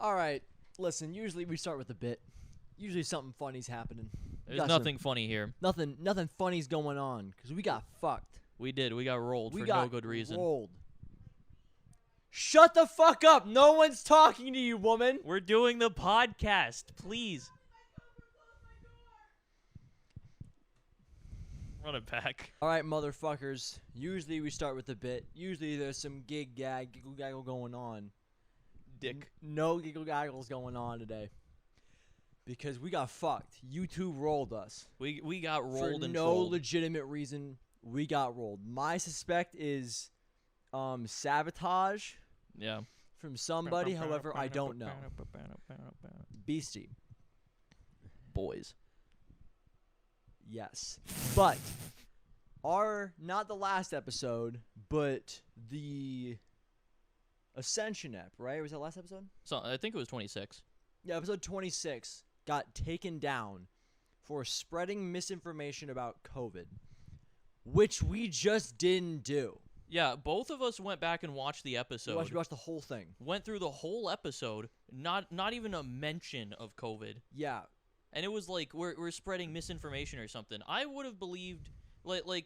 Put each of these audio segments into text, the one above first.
All right, listen. Usually we start with a bit. Usually something funny's happening. There's nothing funny here. Nothing funny's going on because we got fucked. We did. We got rolled We for got no good reason. rolled. Shut the fuck up! No one's talking to you, woman. We're doing the podcast, please. Run it back. All right, motherfuckers. Usually we start with a bit. Usually there's some giggle gaggle going on. Dick. No giggle gaggles going on today. Because we got fucked. YouTube rolled us. We got rolled For and no trolled. legitimate reason, we got rolled. My suspect is sabotage Yeah. from somebody, however, I don't know. Beastie. Boys. Yes. But not the last episode, but the Ascension ep, right? Was that last episode? So I think it was 26. Yeah, episode 26 got taken down for spreading misinformation about COVID, which we just didn't do. Yeah, both of us went back and watched the episode. We watched the whole thing. Went through the whole episode, not even a mention of COVID. Yeah. And it was like we're spreading misinformation or something. I would have believed like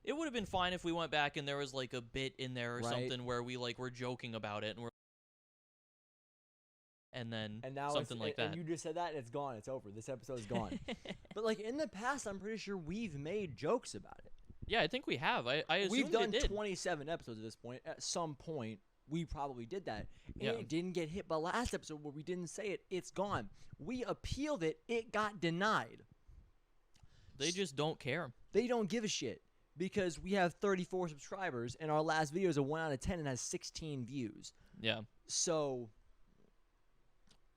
it would have been fine if we went back and there was like a bit in there or something where we like were joking about it and then now something like that. And you just said that and it's gone. It's over. This episode is gone. But like in the past, I'm pretty sure we've made jokes about it. Yeah, I think we have. I assumed we've done it did. 27 episodes at this point. At some point, we probably did that. And Yeah. it didn't get hit. But last episode where we didn't say it, it's gone. We appealed it. It got denied. They just don't care. They don't give a shit because we have 34 subscribers and our last video is a 1 out of 10 and has 16 views. Yeah. So,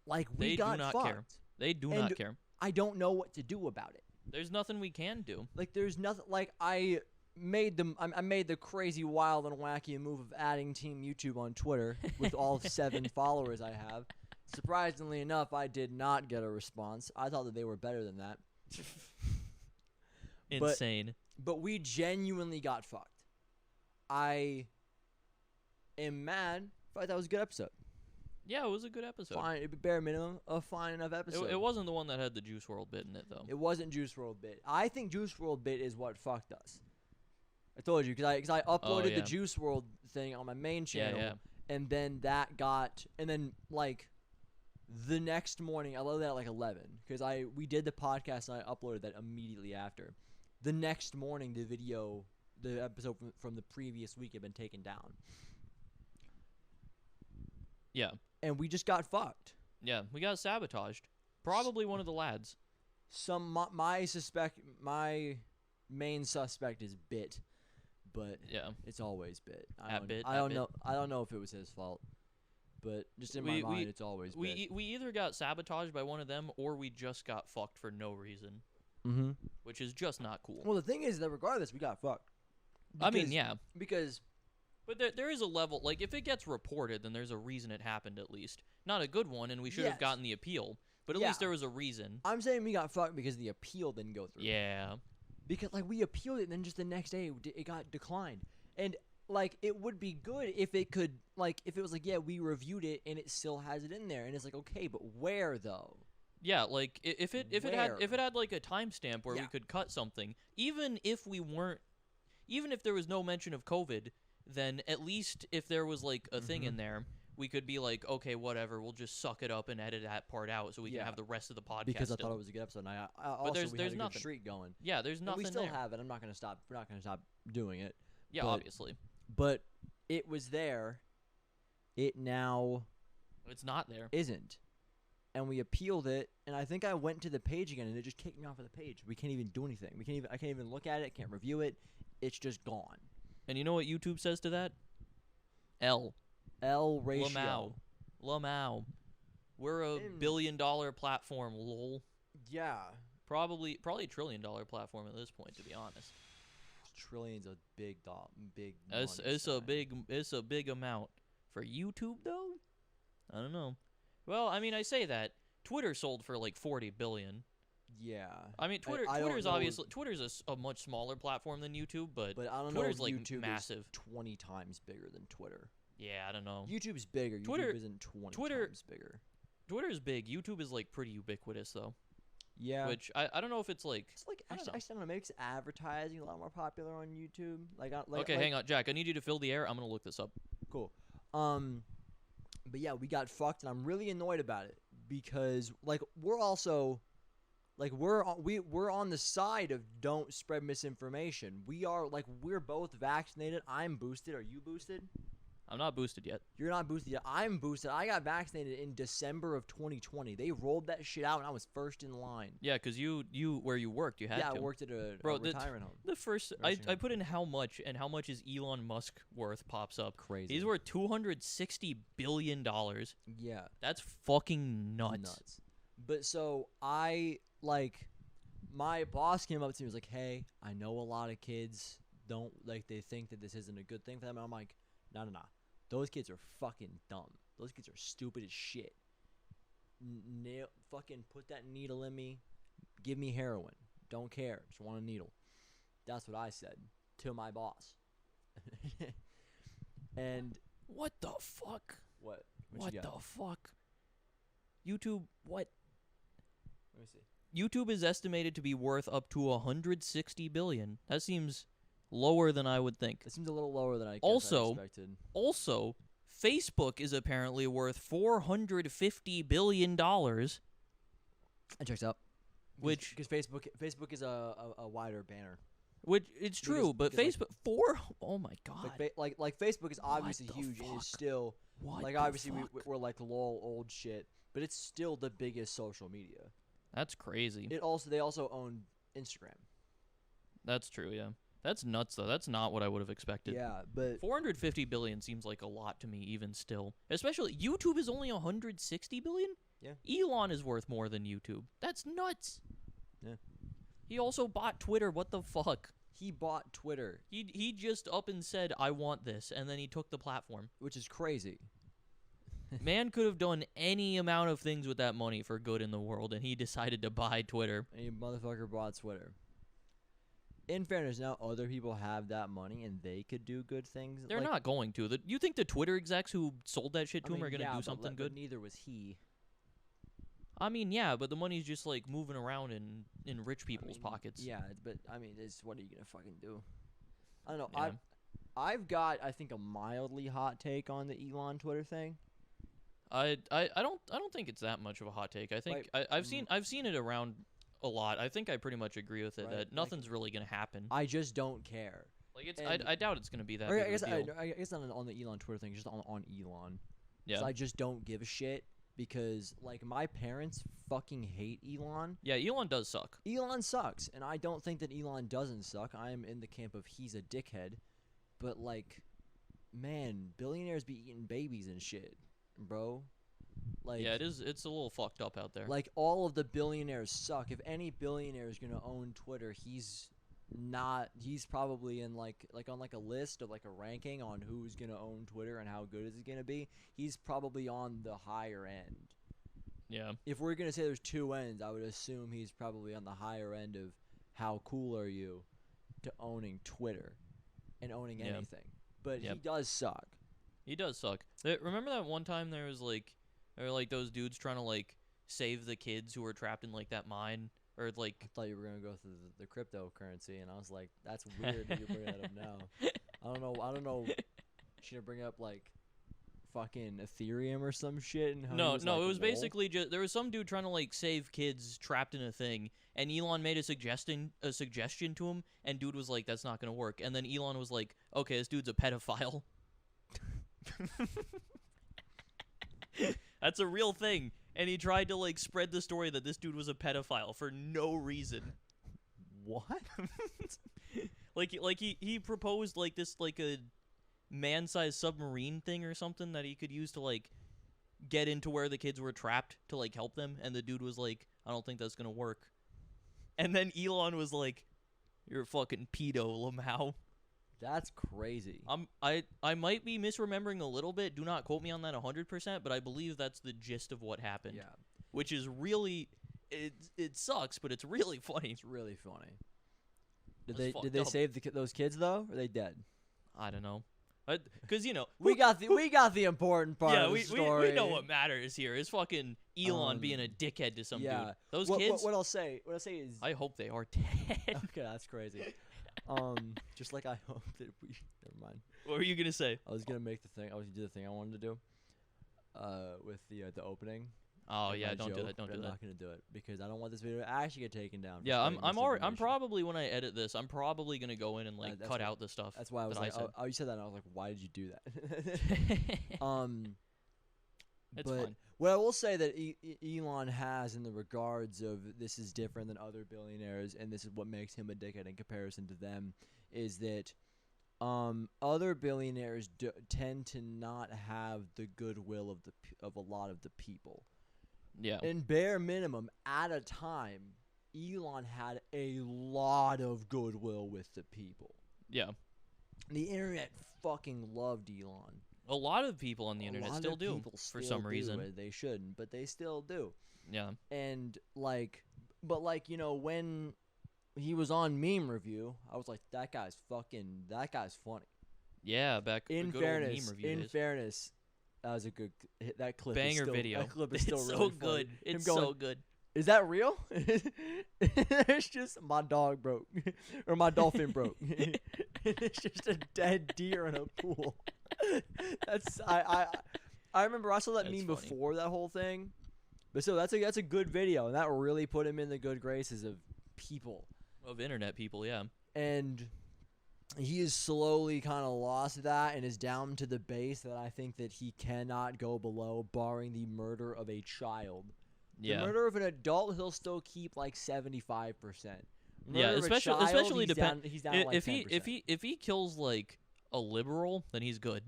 like, we They got do not fucked. care. They do not care. I don't know what to do about it. There's nothing we can do. Like, there's nothing. Like, I made the crazy, wild, and wacky move of adding Team YouTube on Twitter with all 7 followers I have. Surprisingly enough, I did not get a response. I thought that they were better than that. Insane. But we genuinely got fucked. I am mad. I thought that was a good episode. Yeah, it was a good episode. Fine, bare minimum, a fine enough episode. It wasn't the one that had the Juice WRLD bit in it, though. It wasn't Juice WRLD bit. I think Juice WRLD bit is what fucked us. I told you because I uploaded the Juice WRLD thing on my main channel, and then like the next morning, I loaded that at like 11 because we did the podcast and I uploaded that immediately after. The next morning, the episode from the previous week had been taken down. Yeah. And we just got fucked. Yeah, we got sabotaged. Probably one of the lads. My main suspect is Bit, but yeah, it's always Bit. I don't know if it was his fault, but just in my mind, it's always Bit. We either got sabotaged by one of them or we just got fucked for no reason. Mm-hmm. Which is just not cool. Well, the thing is that regardless, we got fucked. I mean, yeah. Because... But there is a level, like, if it gets reported, then there's a reason it happened at least. Not a good one, and we should have gotten the appeal, but at least there was a reason. I'm saying we got fucked because the appeal didn't go through. Yeah. Because, like, we appealed it, and then just the next day, it got declined. And, like, it would be good if it could, like, if it was like, yeah, we reviewed it, and it still has it in there. And it's like, okay, but where, though? Yeah, like, if it had, like, a timestamp where we could cut something, even if there was no mention of COVID, then at least if there was, like, a thing in there, we could be like, okay, whatever, we'll just suck it up and edit that part out so we can have the rest of the podcast. Because I thought it was a good episode. And there's we had a nothing. Good streak streak going. Yeah, there's nothing. And we still there. have it. I'm not gonna stop. We're not gonna stop doing it. Yeah, obviously. But it was there. It now. It's not there. Isn't. And we appealed it, and I think I went to the page again, and it just kicked me off of the page. We can't even do anything. I can't even look at it. Can't review it. It's just gone. And you know what YouTube says to that? L ratio. Lamau. We're a billion-dollar platform, lol. Yeah. Probably $1 trillion platform at this point, to be honest. Trillion's a big It's a big amount. For YouTube though? I don't know. Well, I mean, I say that. Twitter sold for like 40 billion. Yeah. I mean, Twitter's a much smaller platform than YouTube, but I don't Twitter's know if like YouTube massive. is 20 times bigger than Twitter. Yeah, I don't know. YouTube's bigger. Twitter YouTube isn't 20 times bigger. Twitter's big. YouTube is like pretty ubiquitous though. Yeah. Which I don't know if it's like. It's like I don't know. Makes advertising a lot more popular on YouTube. Okay, hang on, Jack. I need you to fill the air. I'm gonna look this up. Cool. But yeah, we got fucked, and I'm really annoyed about it because like we're also. Like we're on the side of don't spread misinformation. We're both vaccinated. I'm boosted. Are you boosted? I'm not boosted yet. You're not boosted yet. I'm boosted. I got vaccinated in December of 2020. They rolled that shit out, and I was first in line. Yeah, because you where you worked, you had to. Yeah, I worked at a retirement home. The first I put in how much and how much is Elon Musk worth pops up. Crazy. He's worth $260 billion. Yeah. That's fucking nuts. But so my boss came up to me and was like, hey, I know a lot of kids don't, they think that this isn't a good thing for them. And I'm like, no. Those kids are fucking dumb. Those kids are stupid as shit. Fucking put that needle in me. Give me heroin. Don't care. Just want a needle. That's what I said to my boss. And what the fuck? What the fuck? YouTube, what? Let me see. YouTube is estimated to be worth up to $160 billion. That seems lower than I would think. It seems a little lower than I expected. Also, Facebook is apparently worth $450 billion. That checks out. Which because Facebook is a wider banner. Which it's true, but Facebook oh my god. Like Facebook is obviously huge and is still obviously we're like lol old shit, but it's still the biggest social media. That's crazy. They also own Instagram. That's true, yeah. That's nuts though. That's not what I would have expected. Yeah, but $450 billion seems like a lot to me even still. Especially YouTube is only $160 billion? Yeah. Elon is worth more than YouTube. That's nuts. Yeah. He also bought Twitter. What the fuck? He bought Twitter. He just up and said, "I want this," and then he took the platform. Which is crazy. Man could have done any amount of things with that money for good in the world, and he decided to buy Twitter. And motherfucker bought Twitter. In fairness, now other people have that money and they could do good things. They're not going to. You think the Twitter execs who sold that shit to him are going to do something good? But neither was he. I mean, yeah, but the money's just like moving around in rich people's pockets. Yeah, but I mean, what are you gonna fucking do? I don't know. Yeah. I've got I think a mildly hot take on the Elon Twitter thing. I don't think it's that much of a hot take. I think I've seen it around a lot. I think I pretty much agree with it that nothing's really gonna happen. I just don't care. Like I doubt it's gonna be that. Big of a deal. I guess not on the Elon Twitter thing, just on Elon. Yeah. I just don't give a shit because like my parents fucking hate Elon. Yeah, Elon does suck. Elon sucks, and I don't think that Elon doesn't suck. I am in the camp of he's a dickhead, but like, man, billionaires be eating babies and shit, bro. Like, yeah, it's a little fucked up out there. Like all of the billionaires suck. If any billionaire is gonna own Twitter, he's probably in like on like a list of like a ranking on who's gonna own Twitter and how good is it gonna be. He's probably on the higher end. Yeah. If we're gonna say there's two ends, I would assume he's probably on the higher end of how cool are you to owning Twitter and owning anything. But he does suck. He does suck. Remember that one time there were like those dudes trying to like save the kids who were trapped in like that mine, or like I thought you were gonna go through the cryptocurrency, and I was like, that's weird that you bring that up now. I don't know. Should I bring up like fucking Ethereum or some shit? And no, it was basically just there was some dude trying to like save kids trapped in a thing, and Elon made a suggestion to him, and dude was like, that's not gonna work, and then Elon was like, okay, this dude's a pedophile. That's a real thing, and he tried to like spread the story that this dude was a pedophile for no reason. What? like he proposed like this like a man-sized submarine thing or something that he could use to like get into where the kids were trapped to like help them, and the dude was like, I don't think that's gonna work. And then Elon was like, you're a fucking pedo, Lamau. That's crazy. I might be misremembering a little bit. Do not quote me on that 100%, but I believe that's the gist of what happened. Yeah. Which is really it sucks, but it's really funny. It's really funny. Did they save those kids though? Or are they dead? I don't know. Because we got the important part of the story. We know what matters here is fucking Elon being a dickhead to some dude. Those kids. What I'll say is, I hope they are dead. Okay, that's crazy. Just like I hope that we. Never mind. What were you gonna say? I was gonna make the thing. I was gonna do the thing I wanted to do. With the opening. Oh yeah, don't do that. Don't do that. I'm not gonna do it because I don't want this video to actually get taken down. Yeah, I'm probably when I edit this, I'm probably gonna go in and like cut out the stuff. That's why I was like, oh, you said that, and I was like, why did you do that? It's fine. What I will say that Elon has in the regards of this is different than other billionaires, and this is what makes him a dickhead in comparison to them, is that other billionaires tend to not have the goodwill of a lot of the people. Yeah. In bare minimum, at a time, Elon had a lot of goodwill with the people. Yeah. The internet fucking loved Elon. A lot of people on the internet still do, for some reason. They shouldn't, but they still do. Yeah. And, when he was on Meme Review, I was like, that guy's funny. Yeah, back in good fairness, old Meme Review in days. fairness, that was a good. That clip banger is still, video. That clip is still it's really so funny. good. It's so good. Is that real? It's just my dog broke, or my dolphin broke. It's just a dead deer in a pool. I remember I saw that meme before that whole thing, but so that's a good video, and that really put him in the good graces of people, of internet people, yeah. And he has slowly kind of lost that and is down to the base that I think that he cannot go below, barring the murder of a child. Yeah. The murder of an adult, he'll still keep like 75%. Yeah, especially he's down like 10%. If he kills like a liberal, then he's good.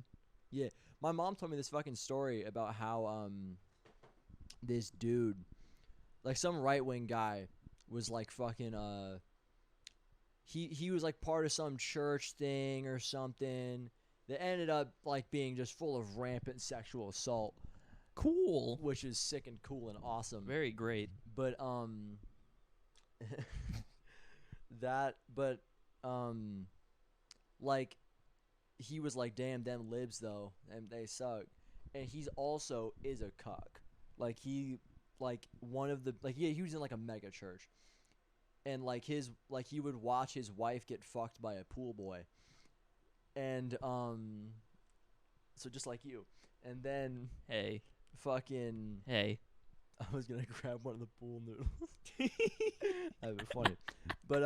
Yeah, my mom told me this fucking story about how this dude, like some right-wing guy, was like fucking he was like part of some church thing or something that ended up like being just full of rampant sexual assault. Cool. Which is sick and cool and awesome. Very great. But like he was like, damn, them libs though, and they suck. And he's also is a cuck. Like he was in like a mega church. And like he would watch his wife get fucked by a pool boy. And so just like you. And then fucking I was gonna grab one of the pool noodles. That'd be funny. But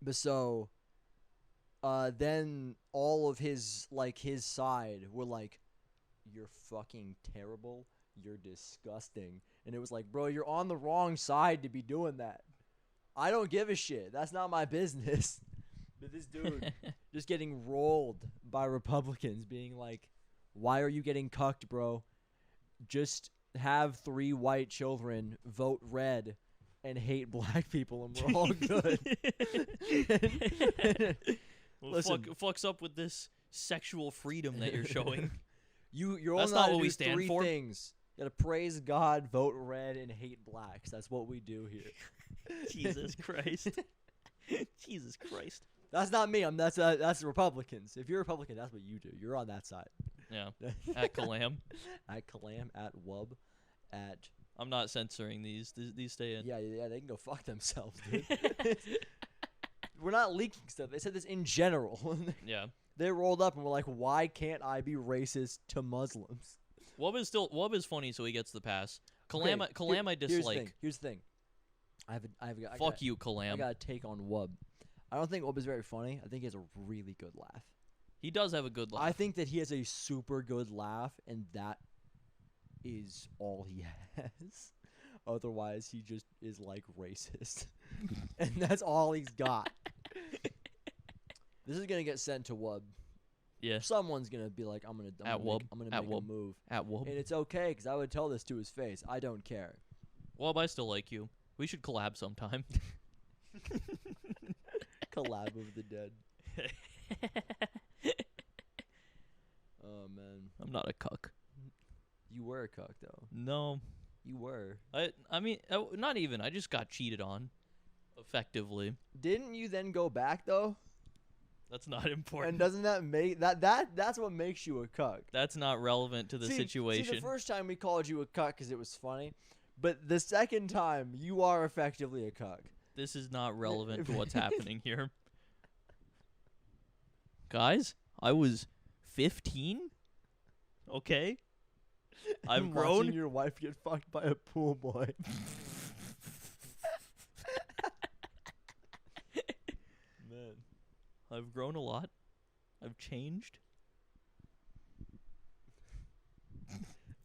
but so then all of his side were like, you're fucking terrible, you're disgusting. And it was like, bro, you're on the wrong side to be doing that. I don't give a shit. That's not my business. But this dude just getting rolled by Republicans being like, why are you getting cucked, bro? Just have 3 white children, vote red, and hate black people, and we're all good. Listen, fucks up with this sexual freedom that you're showing. You're That's only not to what we do stand 3 for. things. You gotta praise God, vote red, and hate blacks. That's what we do here. Jesus Christ. Jesus Christ. That's not me. That's Republicans. If you're a Republican, that's what you do. You're on that side. Yeah. At Kalam. At Kalam. At Wub. At. I'm not censoring these. These stay in. Yeah. They can go fuck themselves, dude. We're not leaking stuff. They said this in general. Yeah. They rolled up and were like, "Why can't I be racist to Muslims?" Wub is funny, so he gets the pass. Kalam I dislike. Here's the thing. Fuck you, Kalam. I got a take on Wub. I don't think Wub is very funny. I think he has a really good laugh. He does have a good laugh. I think that he has a super good laugh, and that is all he has. Otherwise, he just is like racist. And that's all he's got. This is going to get sent to Wub. Yeah. Someone's going to be like, I'm going to make a move. At Wub. And it's okay, because I would tell this to his face. I don't care. Wub, I still like you. We should collab sometime. Collab of the dead. Oh, man. I'm not a cuck. You were a cuck, though. No. You were. I mean, not even. I just got cheated on. Effectively. Didn't you then go back, though? That's not important. And doesn't that make that's what makes you a cuck? That's not relevant to the situation. See, the first time we called you a cuck because it was funny, but the second time you are effectively a cuck. This is not relevant to what's happening here. Guys, I was 15. Okay, I've grown. Watching your wife get fucked by a pool boy. Man, I've grown a lot. I've changed.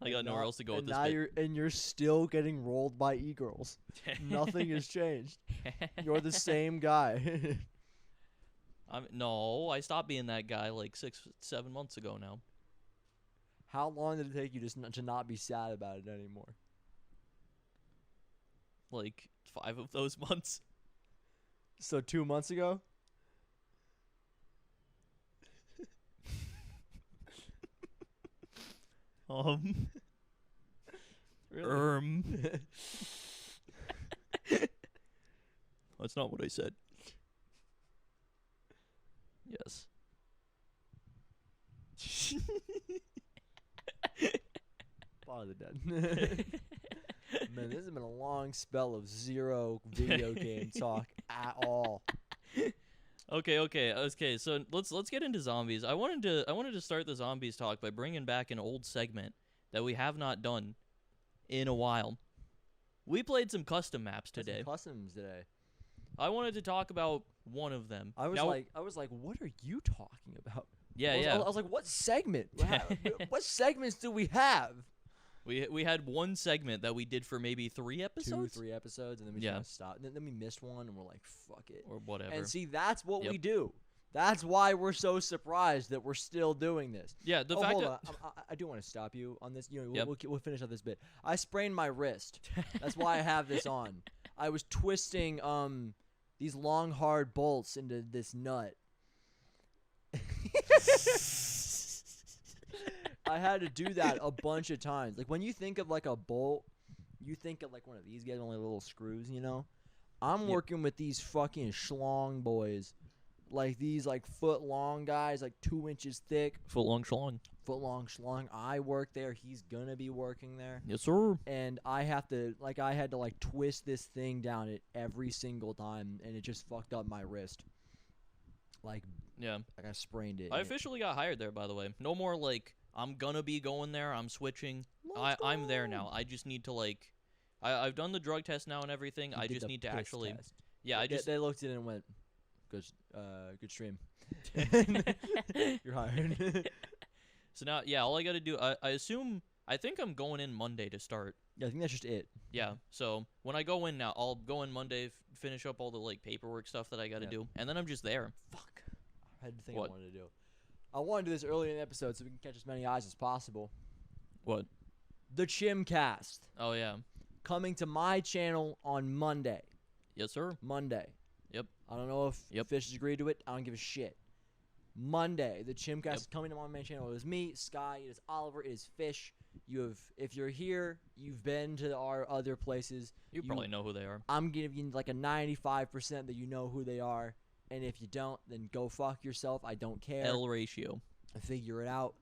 I got nowhere else to go with this. You're still getting rolled by e-girls. Nothing has changed. You're the same guy. No, I stopped being that guy like 6-7 months ago now. How long did it take you to not be sad about it anymore? Like 5 of those months. So 2 months ago? Really? That's not what I said. Yes. Part of the dead. Man, this has been a long spell of zero video game talk at all. Okay. So let's get into zombies. I wanted to start the zombies talk by bringing back an old segment that we have not done in a while. We played some custom maps today. Some customs today. I wanted to talk about one of them. I was like, what are you talking about? Yeah. I was like, what segment? What segments do we have? We had one segment that we did for maybe 3 episodes? 2-3 episodes, and then we just stopped. And then we missed one, and we're like, fuck it. Or whatever. And see, that's what we do. That's why we're so surprised that we're still doing this. Yeah, the fact that... I do want to stop you on this. You know, we'll finish up this bit. I sprained my wrist. That's why I have this on. I was twisting these long, hard bolts into this nut. I had to do that a bunch of times. Like, when you think of, like, a bolt, you think of, like, one of these guys, only little screws, you know? I'm working with these fucking schlong boys. Like, these, like, foot-long guys, like, 2 inches thick. Foot-long schlong. Foot-long schlong. I work there. He's gonna be working there. Yes, sir. And I had to, like, twist this thing down at every single time, and it just fucked up my wrist. Like, I sprained it. I officially got hired there, by the way. No more, like, I'm gonna be going there. I'm switching. I'm there now. I just need to, like... I've done the drug test now and everything. I just need to actually... Test. Yeah, They looked at it and went, good stream. You're hired. So now, all I gotta do... I think I'm going in Monday to start. Yeah, I think that's just it. Yeah, so when I go in now, I'll go in Monday, finish up all the, like, paperwork stuff that I gotta do, and then I'm just there. Fuck. I had to think I wanted to do. I want to do this early in the episode so we can catch as many eyes as possible. What? The Chimcast. Oh, yeah. Coming to my channel on Monday. Yes, sir. Monday. Yep. I don't know if Fish has agreed to it. I don't give a shit. Monday, the Chimcast is coming to my main channel. It is me, Sky, it is Oliver, it is Fish. If you're here, you've been to our other places. You probably know who they are. I'm giving you like a 95% that you know who they are. And if you don't, then go fuck yourself. I don't care. L ratio. Figure it out.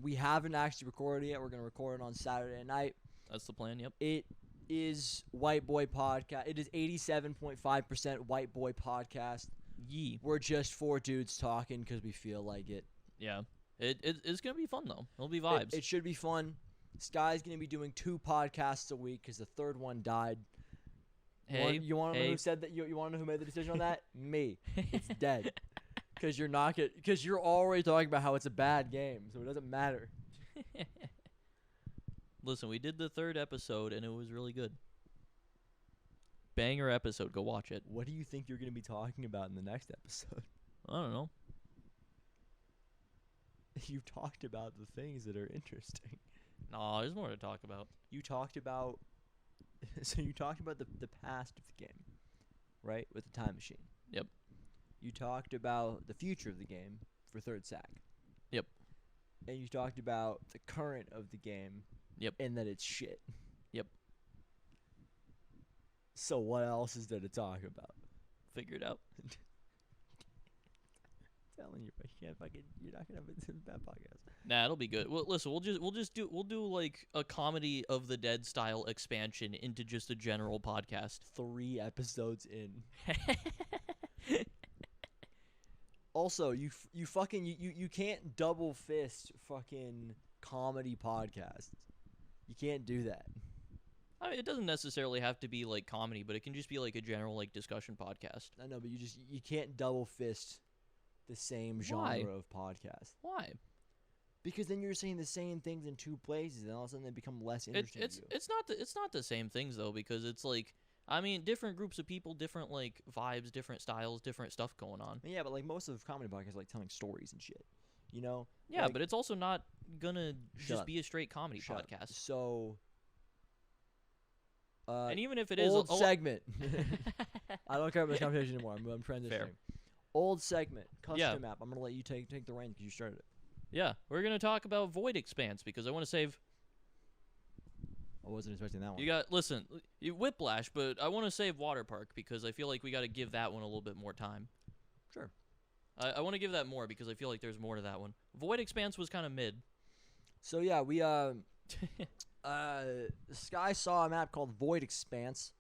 We haven't actually recorded it yet. We're going to record it on Saturday night. That's the plan, yep. It is White Boy Podcast. It is 87.5% White Boy Podcast. Yee. We're just 4 dudes talking because we feel like it. Yeah. It's going to be fun, though. It'll be vibes. It should be fun. Sky's going to be doing 2 podcasts a week because the third one died. Hey, you want to know who said that? You want to know who made the decision on that? Me. It's dead. Because you're already talking about how it's a bad game, so it doesn't matter. Listen, we did the 3rd episode, and it was really good. Banger episode. Go watch it. What do you think you're going to be talking about in the next episode? I don't know. You talked about the things that are interesting. No, there's more to talk about. You talked about... So you talked about the past of the game, right? With the time machine. Yep. You talked about the future of the game for third sack. Yep. And you talked about the current of the game. Yep. And that it's shit. Yep. So what else is there to talk about? Figure it out. telling you, you're not gonna have a bad podcast. Nah, it'll be good. Well, listen, we'll do like a Comedy of the Dead style expansion into just a general podcast. 3 episodes in. Also, you can't double fist fucking comedy podcasts. You can't do that. I mean, it doesn't necessarily have to be like comedy, but it can just be like a general like discussion podcast. I know, but you can't double fist the same genre of podcast. Why? Because then you're saying the same things in 2 places, and all of a sudden they become less interesting. It's not the same things though, because it's like, I mean, different groups of people, different like vibes, different styles, different stuff going on. Yeah, but like most of comedy podcasts are like telling stories and shit. You know? Yeah, like, but it's also not gonna just be a straight comedy podcast. So. And even if it is old segment, I don't care about this conversation anymore. I'm transitioning. Fair. Old segment, custom map. I'm gonna let you take the reins because you started it. Yeah, we're gonna talk about Void Expanse because I want to save. I wasn't expecting that one. You Whiplash, but I want to save Water Park because I feel like we got to give that one a little bit more time. Sure. I want to give that more because I feel like there's more to that one. Void Expanse was kind of mid. So yeah, we Sky saw a map called Void Expanse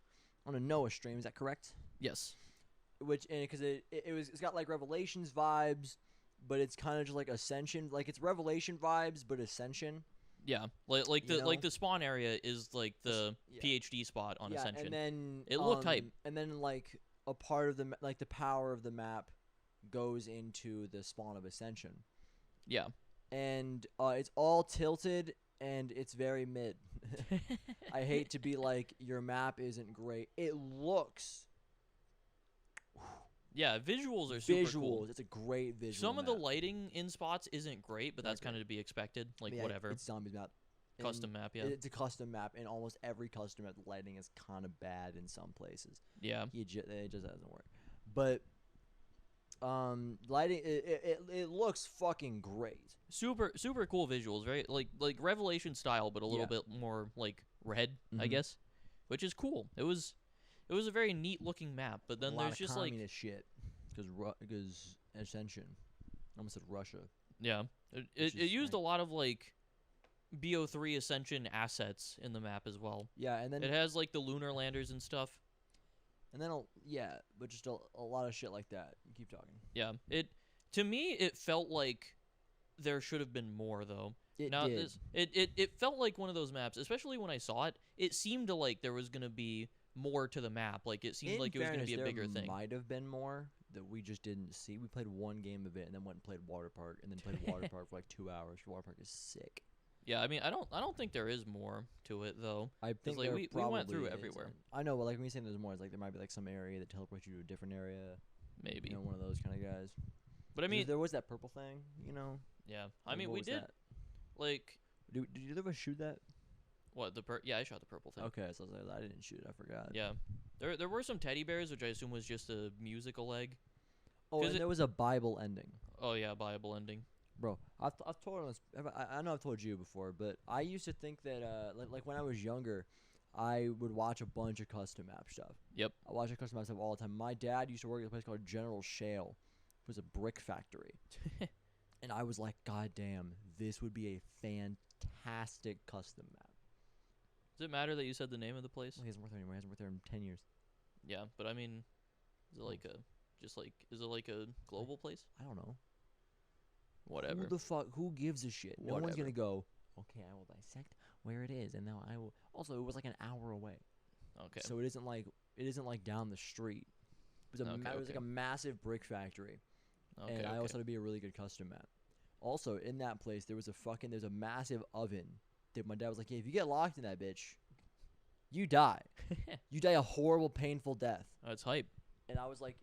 on a Noah stream. Is that correct? Yes. Because it's got like Revelations vibes, but it's kind of just like Ascension. Like it's Revelation vibes, but Ascension. Yeah, like the spawn area is like the PhD spot on Ascension. And then it looked hype. And then like a part of the power of the map goes into the spawn of Ascension. Yeah. And it's all tilted and it's very mid. I hate to be like your map isn't great. It looks. Yeah, visuals are super cool. It's a great visual. Some of the lighting in spots isn't great, but that's kind of to be expected. Like whatever. It's Zombies map. Custom map, yeah. It's a custom map, and almost every custom map, the lighting is kind of bad in some places. Yeah. It just doesn't work. But lighting, it looks fucking great. Super cool visuals, right? Like Revelation style, but a little bit more like red, I guess, which is cool. It was a very neat looking map, but then there's just like shit because Ascension. I almost said Russia. Yeah, it used a lot of like BO3 Ascension assets in the map as well. Yeah, and then it has like the lunar landers and stuff. And then but just a lot of shit like that. You keep talking. Yeah, to me it felt like there should have been more though. It felt like one of those maps, especially when I saw it. It seemed to like there was gonna be more to the map. Like it seemed like it was going to be a bigger thing. There might have been more that we just didn't see. We played one game of it and then went and played Water Park and then played Water Park for like 2 hours. Water Park is sick. Yeah, I mean, I don't think there is more to it though. I think like we went through everywhere. I know, but like when you say there's more, it's like there might be like some area that teleports you to a different area. Maybe. You know, one of those kind of guys. But I mean, there was that purple thing. You know. Yeah, I mean, we did. That? Like, did you ever shoot that? What yeah, I shot the purple thing. Okay, so I didn't shoot it. I forgot. Yeah, there were some teddy bears, which I assume was just a musical egg. Oh, and there was a Bible ending. Oh yeah, Bible ending. Bro, I've told this. I know I've told you before, but I used to think that like when I was younger, I would watch a bunch of custom map stuff. Yep. I watch custom map stuff all the time. My dad used to work at a place called General Shale. It was a brick factory. And I was like, God damn, this would be a fantastic custom map. Does it matter that you said the name of the place? Well, he hasn't worked there anymore. He hasn't worked there in 10 years. Yeah, but I mean, is it like a global place? I don't know. Whatever. Who the fuck? Who gives a shit? Whatever. No one's gonna go. Okay, I will dissect where it is, and now I will. Also, it was like an hour away. Okay. So it isn't like down the street. It was it was like a massive brick factory. Okay. And I also had to be a really good custom map. Also, in that place, there's a massive oven. That my dad was like, "Hey, if you get locked in that bitch, you die. You die a horrible, painful death." That's hype. And I was like,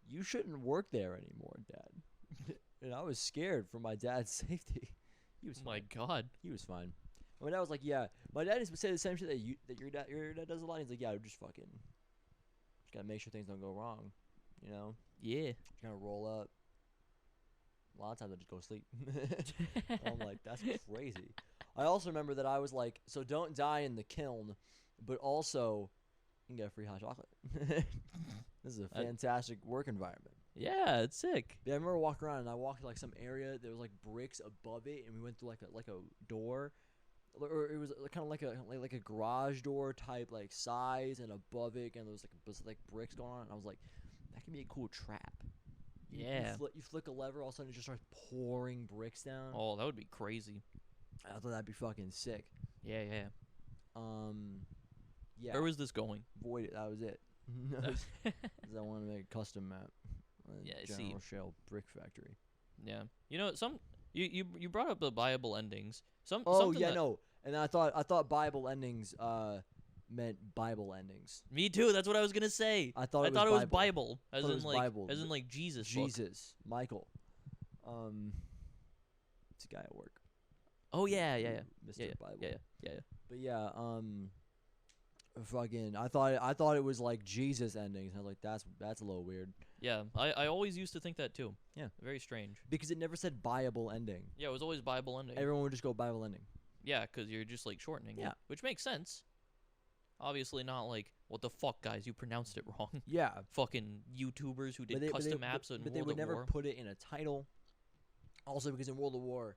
"You shouldn't work there anymore, Dad." And I was scared for my dad's safety. He was fine. My God. He was fine. My dad was like, "Yeah." My dad used to say the same shit that your dad does a lot. He's like, "Yeah, just gotta make sure things don't go wrong, you know." Yeah. Just gotta roll up. A lot of times I just go to sleep. I'm like, that's crazy. I also remember that I was like, so don't die in the kiln, but also you can get a free hot chocolate. This is a fantastic work environment. Yeah, it's sick. Yeah, I remember walking around and I walked to like some area. There was like bricks above it, and we went through like a door, or it was kind of like a garage door type like size, and above it, and there was like bricks going on. And I was like, that could be a cool trap. Yeah. You flick a lever, all of a sudden it just starts pouring bricks down. Oh, that would be crazy. I thought that'd be fucking sick. Yeah, yeah. Yeah. Where was this going? Void it. That was it. Because I want to make a custom map. Yeah, General Shell Brick Factory. Yeah. You know, you brought up the Bible endings. No. And I thought Bible endings meant Bible endings. Me too. That's what I was gonna say. I thought it was Bible, as in like Jesus. Jesus, book. Michael. It's a guy at work. Oh yeah. Mr. Bible. Yeah. But yeah, fucking, I thought it was like Jesus endings. I was like, that's a little weird. Yeah, I always used to think that too. Yeah, very strange. Because it never said Bible ending. Yeah, it was always Bible ending. Everyone would just go Bible ending. Yeah, because you're just like shortening it, Yeah, which makes sense. Obviously not like, what the fuck, guys, you pronounced it wrong. Yeah. Fucking YouTubers who did custom apps in World of War. But they would never put it in a title. Also, because in World of War,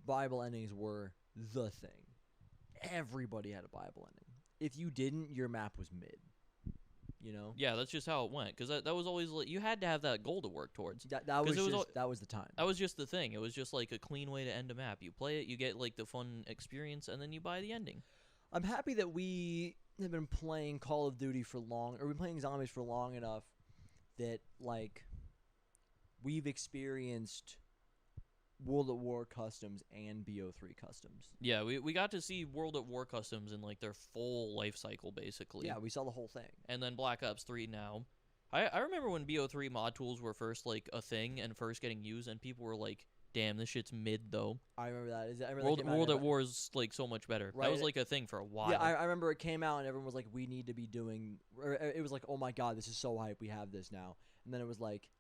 Bible endings were the thing. Everybody had a Bible ending. If you didn't, your map was mid. You know? Yeah, that's just how it went. Because that was always like, you had to have that goal to work towards. That was the time. That was just the thing. It was just like a clean way to end a map. You play it, you get like the fun experience, and then you buy the ending. I'm happy that we have been playing Call of Duty for long, or we've been playing zombies for long enough that like we've experienced World at War customs and BO3 customs. Yeah, we got to see World at War customs in like their full life cycle, basically. Yeah, we saw the whole thing. And then Black Ops 3 now. I remember when BO3 mod tools were first like a thing and first getting used, and people were like, damn, this shit's mid though. I remember that. World at War is like so much better. Right? That was like a thing for a while. Yeah, I remember it came out and everyone was like, we need to be doing, or it was like, oh my god, this is so hype, we have this now. And then it was like,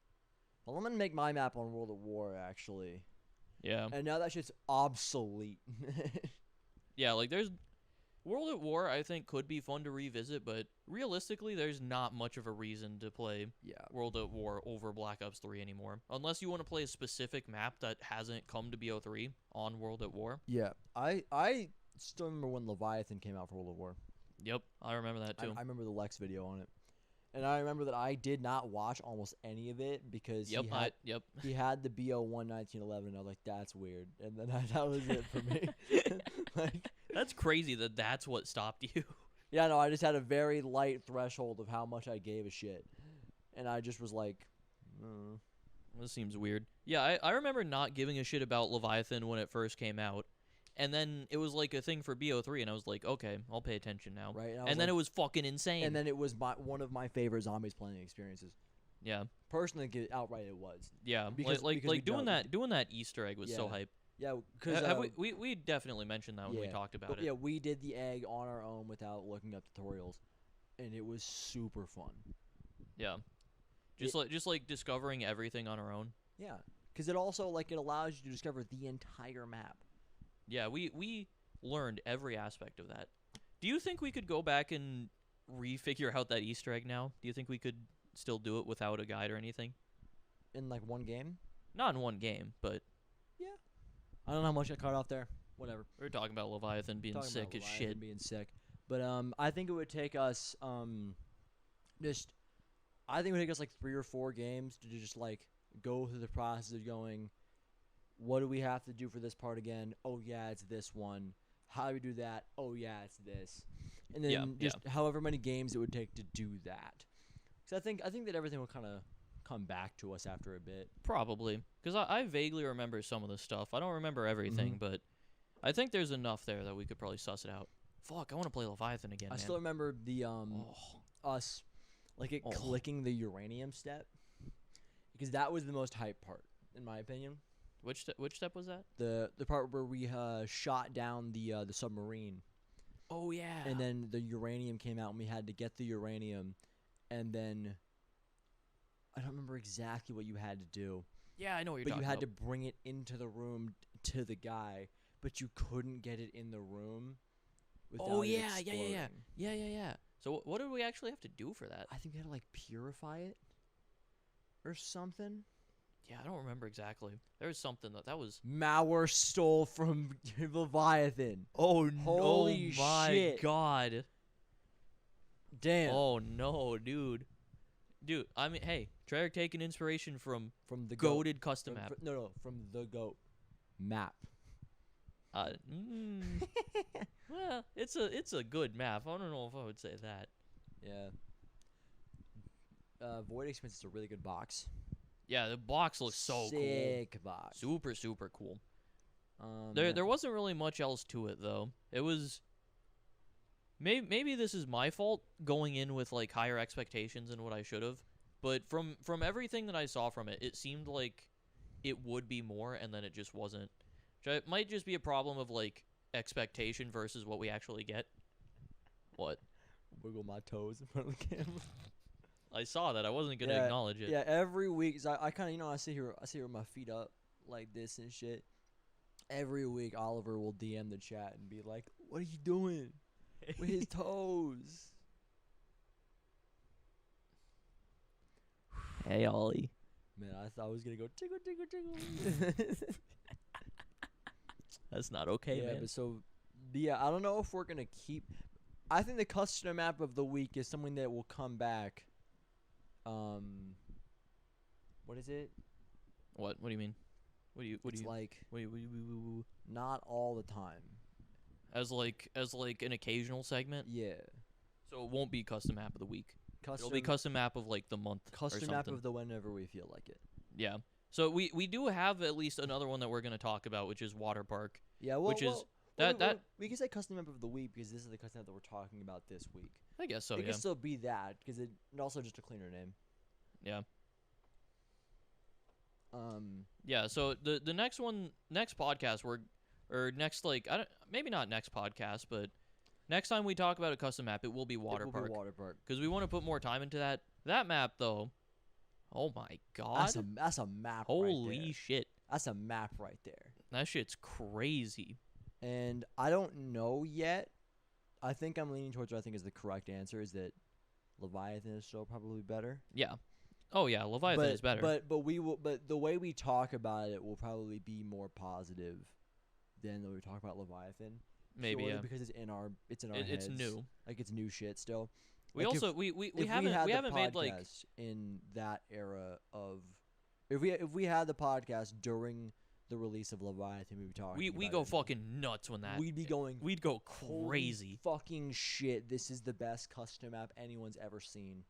well, I'm going to make my map on World at War actually. Yeah. And now that shit's obsolete. Yeah, like there's World at War I think could be fun to revisit, but realistically there's not much of a reason to play World at War over Black Ops 3 anymore. Unless you want to play a specific map that hasn't come to BO3 on World at War. Yeah. I still remember when Leviathan came out for World at War. Yep, I remember that too. I remember the Lex video on it. And I remember that I did not watch almost any of it because he had the BO1 1911. And I was like, that's weird. And then that was it for me. Like, that's crazy that's what stopped you. Yeah, no, I just had a very light threshold of how much I gave a shit. And I just was like, this seems weird. Yeah, I remember not giving a shit about Leviathan when it first came out. And then it was like a thing for BO3, and I was like, okay, I'll pay attention now. Right. And then it was fucking insane. And then it was one of my favorite zombies playing experiences. Yeah. Personally, outright it was. Yeah. Because doing that Easter egg was so hype. Yeah, because we definitely mentioned that when we talked about it. Yeah, we did the egg on our own without looking up tutorials, and it was super fun. Yeah. Just like discovering everything on our own. Yeah, because it also it allows you to discover the entire map. Yeah, we learned every aspect of that. Do you think we could go back and refigure out that Easter egg now? Do you think we could still do it without a guide or anything? In one game? Not in one game, but yeah. I don't know how much I cut off there. Whatever. We were talking about Leviathan being sick as shit. Being sick, but I think it would take us I think it would take us 3 or 4 games to just go through the process of going, what do we have to do for this part again? Oh, yeah, it's this one. How do we do that? Oh, yeah, it's this. And then however many games it would take to do that. Because I think that everything will kind of come back to us after a bit. Probably. Because I vaguely remember some of the stuff. I don't remember everything, but I think there's enough there that we could probably suss it out. Fuck, I want to play Leviathan again, man. Still remember the us clicking the uranium step. Because that was the most hype part, in my opinion. Which step was that? The part where we shot down the submarine. Oh yeah. And then the uranium came out, and we had to get the uranium, and then I don't remember exactly what you had to do. Yeah, I know what you're talking about. But you had to bring it into the room to the guy, but you couldn't get it in the room without it exploding. Yeah. So what did we actually have to do for that? I think we had to purify it or something. Yeah, I don't remember exactly. There was something that was Mauer stole from Leviathan. Oh, holy my shit. God. Damn. Oh no, dude. Dude, I mean, hey, Treyarch taking inspiration from the goated custom map. From the GOAT map. Well, it's a good map. I don't know if I would say that. Yeah. Void Expanse is a really good box. Yeah, the box looks so cool. Sick box. Super, super cool. There wasn't really much else to it though. It was maybe this is my fault going in with like higher expectations than what I should have. But from everything that I saw from it, it seemed like it would be more, and then it just wasn't. It might just be a problem of like expectation versus what we actually get. What? Wiggle my toes in front of the camera. I saw that. I wasn't gonna acknowledge it. Yeah, every week, I kind of, you know, I sit here with my feet up like this and shit. Every week, Oliver will DM the chat and be like, "What are you doing with his toes?" Hey, Ollie. Man, I thought I was gonna go tickle, tickle, tickle. That's not okay, man. But I don't know if we're gonna keep. I think the custom map of the week is something that will come back. What is it? What do you mean? Not all the time. As like an occasional segment? Yeah. So it won't be custom map of the week. It'll be custom map of like the month. Custom map of the whenever we feel like it. Yeah. So we do have at least another one that we're gonna talk about, which is Water Park. Yeah, we can say custom map of the week because this is the custom map that we're talking about this week. I guess so. It can still be that because it also just a cleaner name. Yeah. Yeah. So the next podcast maybe not next podcast, but next time we talk about a custom map, it will be Water Park. Because we want to put more time into that. That map though. Oh my God. That's a map. Holy shit. That's a map right there. That shit's crazy. And I don't know yet. I think I'm leaning towards what I think is the correct answer is that Leviathan is still probably better. Yeah. Oh yeah, Leviathan is better. But the way we talk about it will probably be more positive than the way we talk about Leviathan. Maybe because it's in our heads. It's new. Like it's new shit still. We haven't made like in that era of if we had the podcast during the release of Leviathan, we'd be talking. We go fucking nuts when that. We'd go crazy. Fucking shit! This is the best custom map anyone's ever seen.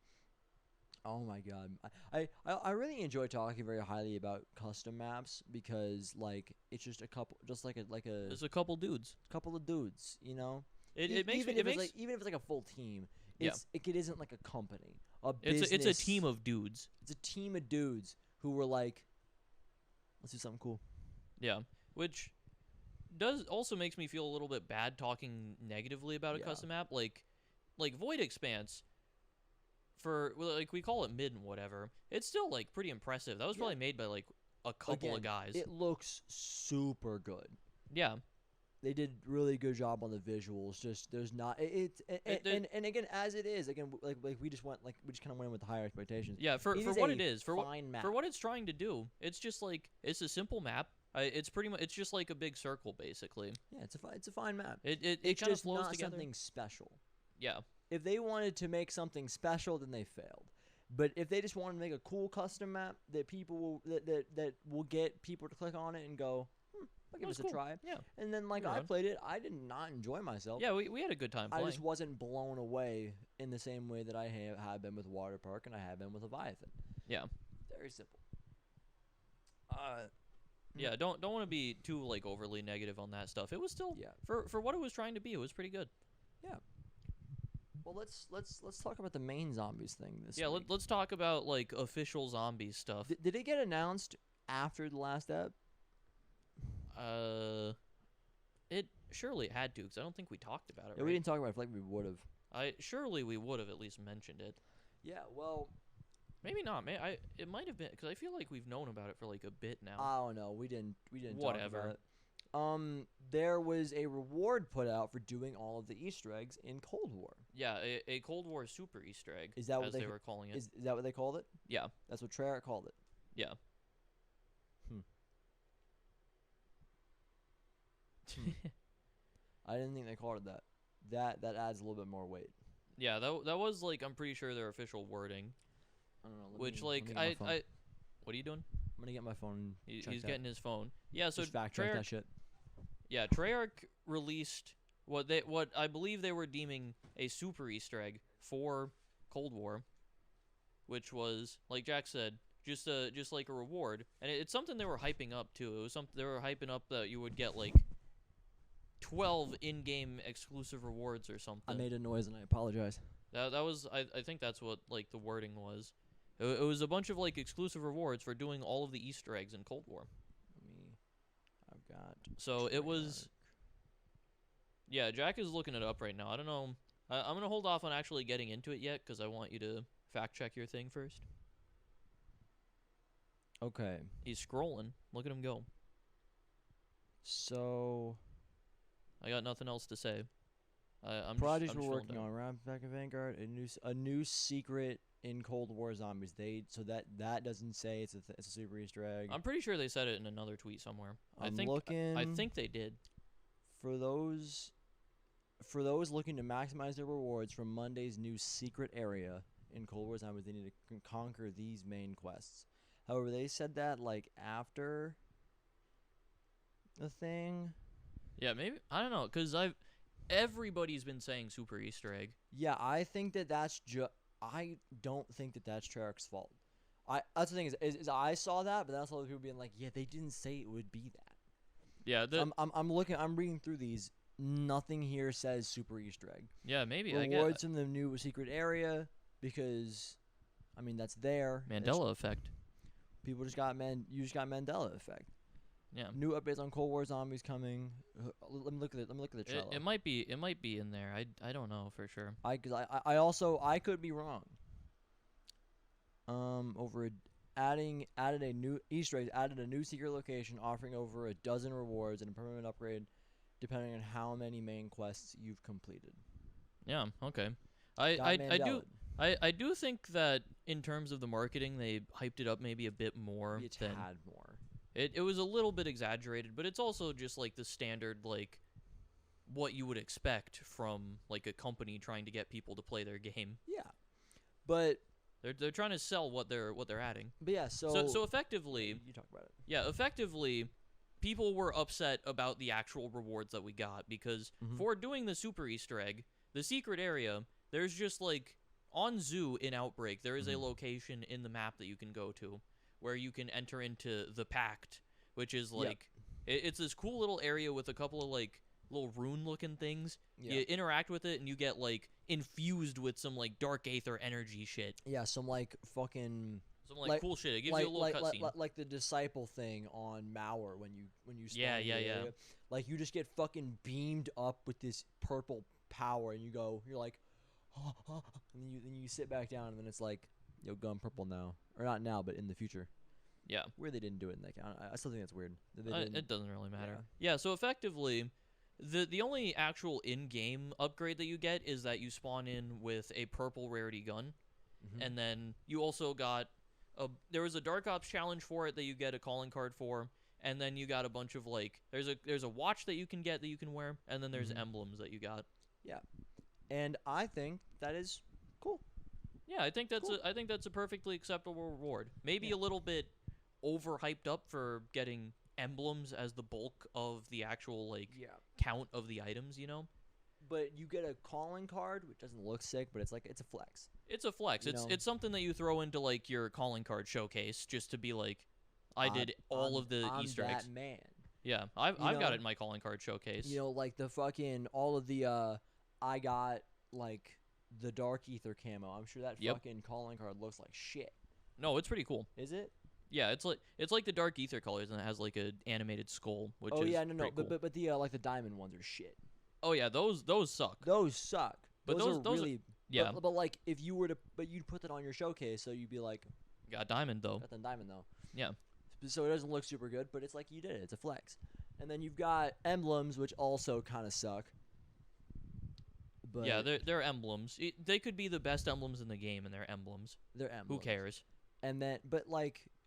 Oh my God, I really enjoy talking very highly about custom maps because like it's just a couple, just like a. There's a couple dudes. Couple of dudes, you know. Even if it's like a full team. It isn't like a company, a business. It's a team of dudes. It's a team of dudes who were like, let's do something cool. Yeah, which does also makes me feel a little bit bad talking negatively about a custom map, like Void Expanse. We call it mid and whatever. It's still like pretty impressive. That was probably made by like a couple of guys. It looks super good. Yeah. They did really good job on the visuals. Just there's not and again as it is again like we just kind of went with the higher expectations. Yeah, for what it is, for what it's trying to do, it's just like it's a simple map. It's pretty much it's just like a big circle basically. Yeah, it's a fine map. It's kind of flows not together. Something special. Yeah. If they wanted to make something special, then they failed. But if they just wanted to make a cool custom map that people that will get people to click on it and go, I'll give this a try. Yeah. And then I played it, I did not enjoy myself. Yeah, we had a good time playing. I just wasn't blown away in the same way that I have been with Water Park and I have been with Leviathan. Yeah. Very simple. Yeah, don't want to be too like overly negative on that stuff. It was still for what it was trying to be, it was pretty good. Yeah. Well, let's talk about the main zombies thing this week. Yeah, let's talk about like official zombies stuff. Did it get announced after the last ep? It surely had to, because I don't think we talked about it. Yeah, right? We didn't talk about it. I feel like we would have. Surely we would have at least mentioned it. Yeah, well, maybe not. It might have been because I feel like we've known about it for like a bit now. I don't know. We didn't. Whatever. Talk about it. there was a reward put out for doing all of the Easter eggs in Cold War. Yeah, a Cold War super Easter egg. Is that what they were calling it? Is that what they called it? Yeah. That's what Treyarch called it. Yeah. I didn't think they called it that. That adds a little bit more weight. Yeah, that was like, I'm pretty sure their official wording. I don't know. What are you doing? I'm gonna get my phone. He's getting his phone. Yeah, so just fact check that shit. Yeah, Treyarch released what I believe they were deeming a super Easter egg for Cold War, which was, like Jack said, just like a reward, and it's something they were hyping up too. It was something they were hyping up that you would get like 12 in-game exclusive rewards or something. I made a noise and I apologize. That was I think that's what like the wording was. It was a bunch of like exclusive rewards for doing all of the Easter eggs in Cold War. I've got. So it was. Yeah, Jack is looking it up right now. I don't know. I'm gonna hold off on actually getting into it yet because I want you to fact check your thing first. Okay. He's scrolling. Look at him go. So. I got nothing else to say. Projects we're working on: Round Back and Vanguard, a new secret in Cold War Zombies. So that doesn't say it's a super Easter egg. I'm pretty sure they said it in another tweet somewhere. I think they did. For those looking to maximize their rewards from Monday's new secret area in Cold War Zombies, they need to conquer these main quests. However, they said that like after the thing. Yeah, maybe, I don't know, because everybody's been saying super Easter egg. Yeah, I think that's I don't think that's Treyarch's fault. That's the thing is I saw that, but that's all the people being like, yeah, they didn't say it would be that. Yeah, I'm reading through these. Nothing here says super Easter egg. Yeah, maybe rewards in the new secret area because, I mean, that's there. Mandela effect. People just got Mandela effect. Yeah. New updates on Cold War Zombies coming. Let me look at the trailer. It might be in there. I don't know for sure. I could be wrong. Added a new Easter egg, added a new secret location offering over a dozen rewards and a permanent upgrade depending on how many main quests you've completed. Yeah, okay. I do think that in terms of the marketing they hyped it up maybe a bit more. A tad more. It was a little bit exaggerated, but it's also just like the standard, like what you would expect from like a company trying to get people to play their game. Yeah. But they're trying to sell what they're adding. But yeah, so effectively, you talk about it. Yeah, effectively, people were upset about the actual rewards that we got because for doing the super Easter egg, the secret area, there's just like on Zoo in Outbreak, there is a location in the map that you can go to where you can enter into the Pact, which is like it's this cool little area with a couple of like little rune-looking things. Yeah. You interact with it, and you get like infused with some like dark aether energy shit. Yeah, some like fucking cool shit. It gives you a little cutscene, like the disciple thing on Mauer when you spawn yeah. Like you just get fucking beamed up with this purple power, and you're like, and then you sit back down, and then it's like, yo, gun purple now, or not now, but in the future. Yeah. Weird they didn't do it in that. I still think that's weird. It doesn't really matter. Yeah. So effectively, the only actual in-game upgrade that you get is that you spawn in with a purple rarity gun, and then you also got there was a Dark Ops challenge for it that you get a calling card for, and then you got a bunch of like there's a watch that you can get that you can wear, and then there's emblems that you got. Yeah. And I think that is cool. Yeah, I think that's a perfectly acceptable reward. Maybe a little bit overhyped up for getting emblems as the bulk of the actual count of the items, you know. But you get a calling card, which doesn't look sick, but it's a flex. It's a flex. It's something that you throw into like your calling card showcase just to be like, I did all of the Easter eggs. That man. Yeah, I've got it in my calling card showcase. You know, like the fucking all of the I got like the dark ether camo. I'm sure that fucking calling card looks like shit. No, it's pretty cool. Is it? Yeah, it's like the dark ether colors, and it has like an animated skull, which is no, cool. but the like the diamond ones are shit. Oh yeah, those suck. Those suck. But those really yeah. But like if you were to, but you'd put that on your showcase, so you'd be like, got diamond though. Got the diamond though. Yeah. So it doesn't look super good, but it's like you did it. It's a flex. And then you've got emblems, which also kind of suck. But yeah, they're emblems. They could be the best emblems in the game, and they're emblems. They're emblems. Who cares? And then,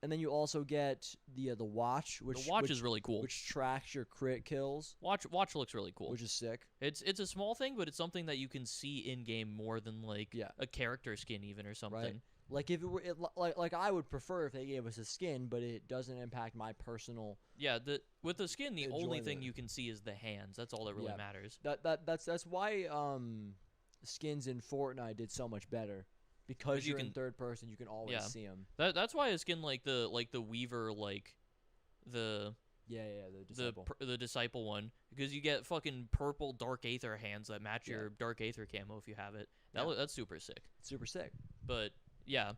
and then you also get the watch, which is really cool. Which tracks your crit kills. Watch looks really cool. Which is sick. It's a small thing, but it's something that you can see in game more than like a character skin even or something. Right. Like if it were like I would prefer if they gave us a skin, but it doesn't impact my personal. Yeah, with the skin, the only thing you can see is the hands. That's all that really matters. That's why skins in Fortnite did so much better, because you're in third person, you can always see them. That's why a skin like the Weaver, like the the disciple one, because you get fucking purple Dark Aether hands that match your Dark Aether camo if you have it. That's super sick. Super sick. But yeah,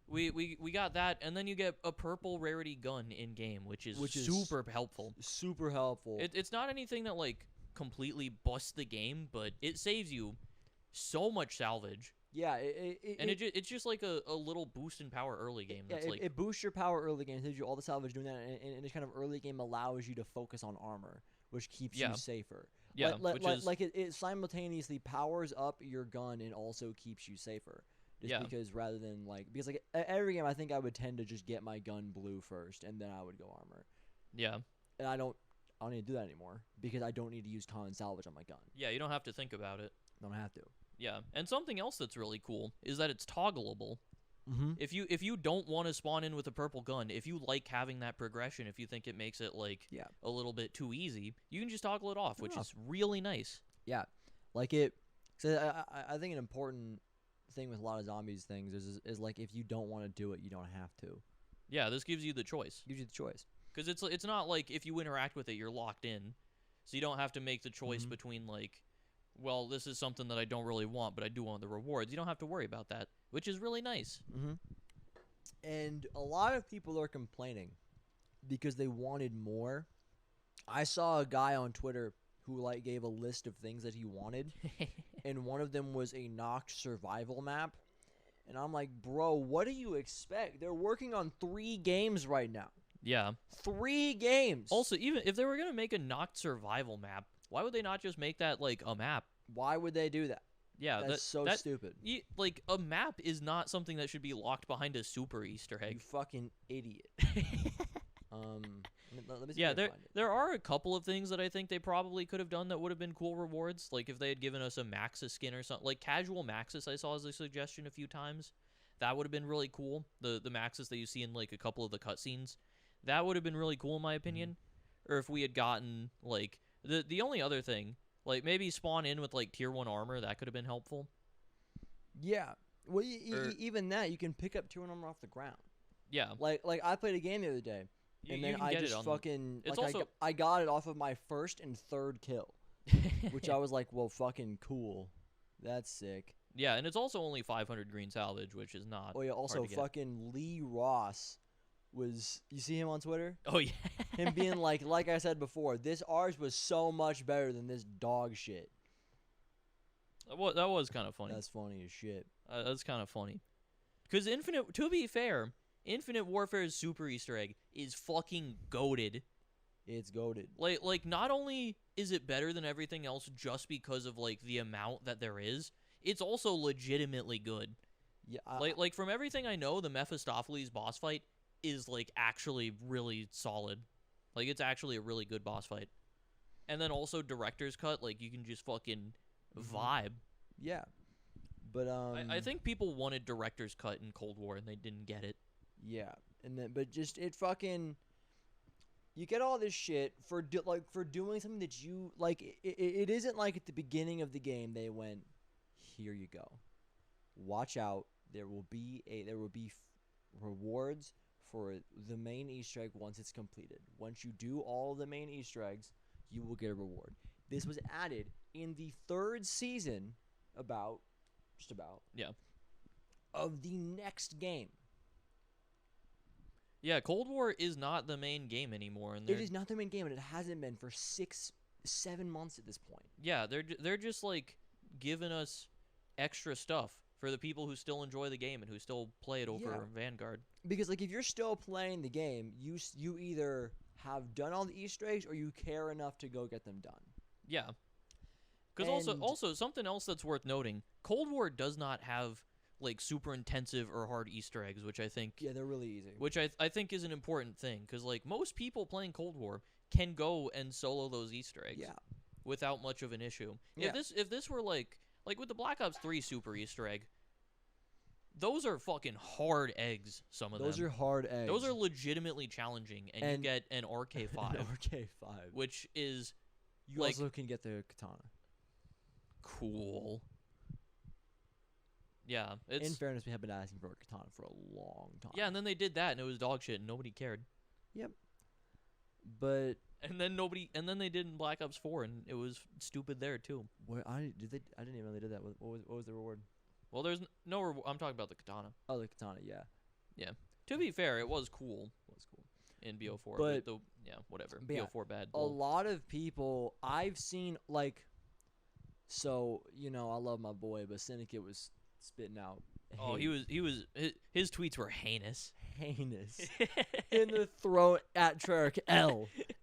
we got that, and then you get a purple rarity gun in game, which is super helpful. Super helpful. It's not anything that like completely busts the game, but it saves you so much salvage. Yeah, it's just like a little boost in power early game. That's it boosts your power early game, gives you all the salvage doing that, and it kind of early game allows you to focus on armor, which keeps you safer. Yeah, it simultaneously powers up your gun and also keeps you safer. Because rather than because every game I think I would tend to just get my gun blue first and then I would go armor. Yeah. And I don't need to do that anymore because I don't need to use common salvage on my gun. Yeah, you don't have to think about it. Don't have to. Yeah, and something else that's really cool is that it's toggleable. Mm-hmm. If you don't want to spawn in with a purple gun, if you like having that progression, if you think it makes it a little bit too easy, you can just toggle it off, which is really nice. Yeah, I think an important thing with a lot of zombies things is like if you don't want to do it, you don't have to. Yeah, this gives you the choice. Gives you the choice. Because it's not like if you interact with it, you're locked in, so you don't have to make the choice between well, this is something that I don't really want, but I do want the rewards. You don't have to worry about that, which is really nice. Mm-hmm. And a lot of people are complaining because they wanted more. I saw a guy on Twitter who gave a list of things that he wanted, and one of them was a knocked survival map. And I'm like, bro, what do you expect? They're working on 3 games right now. Yeah. 3 games. Also, even if they were going to make a knocked survival map, why would they not just make that a map? Why would they do that? Yeah, that's so stupid. A map is not something that should be locked behind a super Easter egg. You fucking idiot. Let me see there are a couple of things that I think they probably could have done that would have been cool rewards. Like if they had given us a Maxis skin or something. Like casual Maxis I saw as a suggestion a few times. That would have been really cool. The Maxis that you see in a couple of the cutscenes. That would have been really cool in my opinion. Or if we had gotten the only other thing, maybe spawn in with tier 1 armor, that could have been helpful. Yeah. Well, even that, you can pick up tier 1 armor off the ground. Yeah. I played a game the other day, and then I just fucking I got it off of my first and third kill, which I was like, well, fucking cool. That's sick. Yeah, and it's also only 500 green salvage, which is not. Oh yeah, also fucking Lee Ross you see him on Twitter? Oh yeah. Him being like I said before, ours was so much better than this dog shit. That was kind of funny. That's funny as shit. That's kind of funny. Because to be fair, Infinite Warfare's super Easter egg is fucking goated. It's goated. Not only is it better than everything else just because of the amount that there is, it's also legitimately good. Yeah. From everything I know, the Mephistopheles boss fight is actually really solid. It's actually a really good boss fight. And then also director's cut, you can just fucking vibe. Yeah. But I think people wanted director's cut in Cold War and they didn't get it. Yeah. And then it fucking you get all this shit for doing something that you it isn't at the beginning of the game they went, here you go. Watch out. There will be rewards for the main Easter egg once it's completed. Once you do all the main Easter eggs, you will get a reward. This was added in the 3rd season of the next game. Yeah, Cold War is not the main game anymore. And it is not the main game, and it hasn't been for 6-7 months at this point. Yeah, they're just giving us extra stuff for the people who still enjoy the game and who still play it over Vanguard. Because if you're still playing the game, you either have done all the Easter eggs or you care enough to go get them done. Yeah. Because also something else that's worth noting, Cold War does not have like super intensive or hard Easter eggs, which I think they're really easy. Which I think is an important thing, because like most people playing Cold War can go and solo those Easter eggs without much of an issue. Yeah. If this were like with the Black Ops 3 super Easter egg, those are fucking hard eggs. Some of those are hard eggs. Those are legitimately challenging, and you get an RK5, an RK5, which is you also can get the katana. Cool. Yeah, in fairness, we have been asking for a katana for a long time. Yeah, and then they did that, and it was dog shit, and nobody cared. Yep. But and then they did in Black Ops 4, and it was stupid there too. I didn't even know they did that. What was the reward? Well, there's no reward. I'm talking about the katana. Oh, the katana, yeah. Yeah. To be fair, it was cool. In BO4, but whatever. But BO4 bad. A lot of people I've seen so I love my boy, but Syndicate was spitting out. Oh, his tweets were heinous. Heinous. In the throat at Treyarch.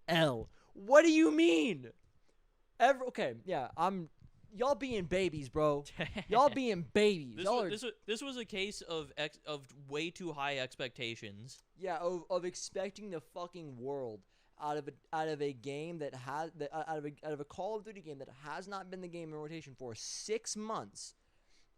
L. What do you mean? Okay, yeah, y'all being babies, bro. Y'all being babies. This was a case of way too high expectations. Yeah, of expecting the fucking world out of a game that has out of a Call of Duty game that has not been the game in rotation for 6 months,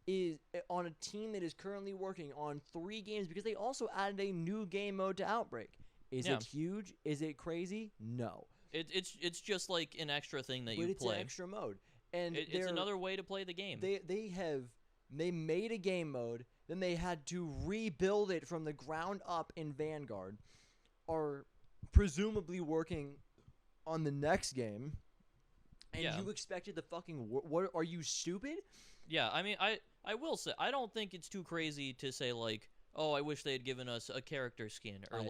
is on a team that is currently working on 3 games because they also added a new game mode to Outbreak. Is it huge? Is it crazy? No. It's just like an extra thing that you play. But it's an extra mode. And it's another way to play the game. They made a game mode, then they had to rebuild it from the ground up in Vanguard, are presumably working on the next game, and you expected the fucking what? Are you stupid? Yeah, I mean, I will say, I don't think it's too crazy to say like, oh, I wish they had given us a character skin or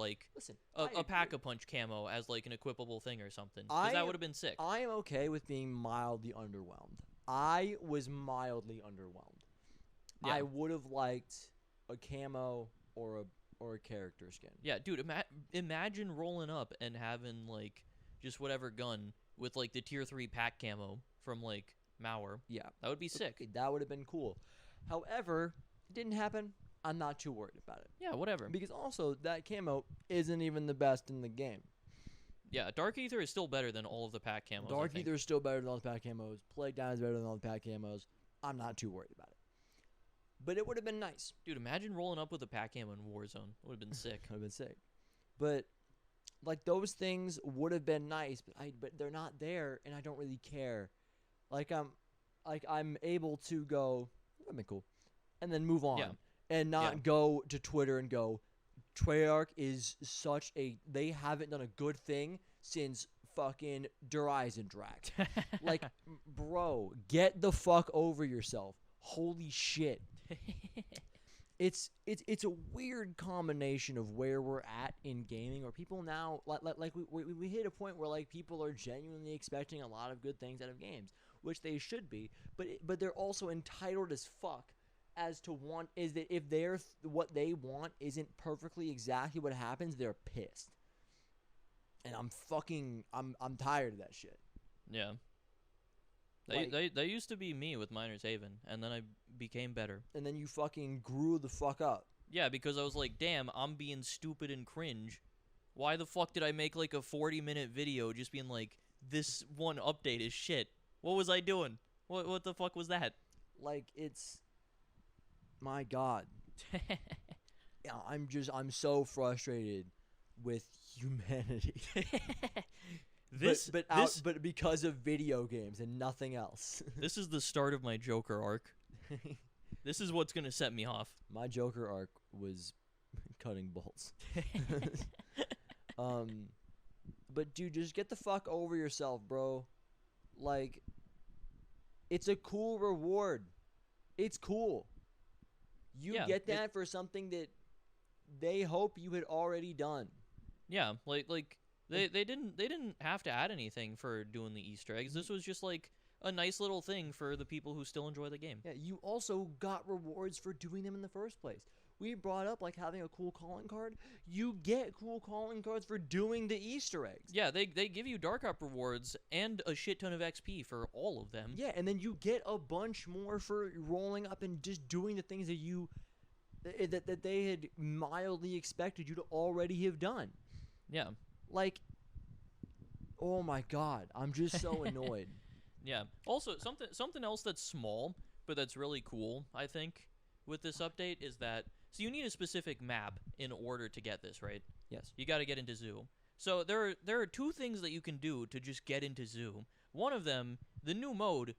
a Pack-a-Punch camo as like an equipable thing or something. Because that would have been sick. I am okay with being mildly underwhelmed. I was mildly underwhelmed. Yeah. I would have liked a camo or a character skin. Yeah, dude, imagine rolling up and having like just whatever gun with like the tier 3 pack camo from like Mauer. Yeah. That would be sick. That would have been cool. However, it didn't happen. I'm not too worried about it. Yeah, whatever. Because also, that camo isn't even the best in the game. Yeah, Dark Aether is still better than all of the pack camos. Dark Aether is still better than all the pack camos. Plague Down is better than all the pack camos. I'm not too worried about it. But it would have been nice. Dude, imagine rolling up with a pack camo in Warzone. It would have been sick. Would have been sick. But, like, those things would have been nice, but they're not there, and I don't really care. I'm able to go, that'd be cool, and then move on. Yeah. And not go to Twitter and go, Treyarch is such a... They haven't done a good thing since fucking Der Eisendracht. Like, bro, get the fuck over yourself. Holy shit. It's a weird combination of where we're at in gaming, where people now... Like we hit a point where, like, people are genuinely expecting a lot of good things out of games, which they should be, but they're also entitled as fuck as to want is that if what they want isn't perfectly exactly what happens, they're pissed. And I'm tired of that shit. Yeah. They used to be me with Miner's Haven, and then I became better. And then you fucking grew the fuck up. Yeah, because I was like, damn, I'm being stupid and cringe. Why the fuck did I make like a 40-minute video just being like, this one update is shit? What was I doing? What the fuck was that? Like, it's... My God. Yeah, I'm so frustrated with humanity. But because of video games and nothing else. This is the start of my Joker arc. This is what's gonna set me off. My Joker arc was cutting bolts. But dude, just get the fuck over yourself, bro. Like, it's a cool reward. It's cool. You get that for something that they hope you had already done. Yeah, like they didn't have to add anything for doing the Easter eggs. This was just like a nice little thing for the people who still enjoy the game. Yeah, you also got rewards for doing them in the first place, we brought up like having a cool calling card. You get cool calling cards for doing the Easter eggs. Yeah, they give you Dark Up rewards and a shit ton of XP for all of them. Yeah, and then you get a bunch more for rolling up and just doing the things that you that they had mildly expected you to already have done. Yeah. Like, oh my god, I'm just so annoyed. Yeah. Also, something else that's small but that's really cool, I think, with this update is that so you need a specific map in order to get this, right? Yes. You got to get into Zoo. So there are two things that you can do to just get into Zoo. One of them, the new mode,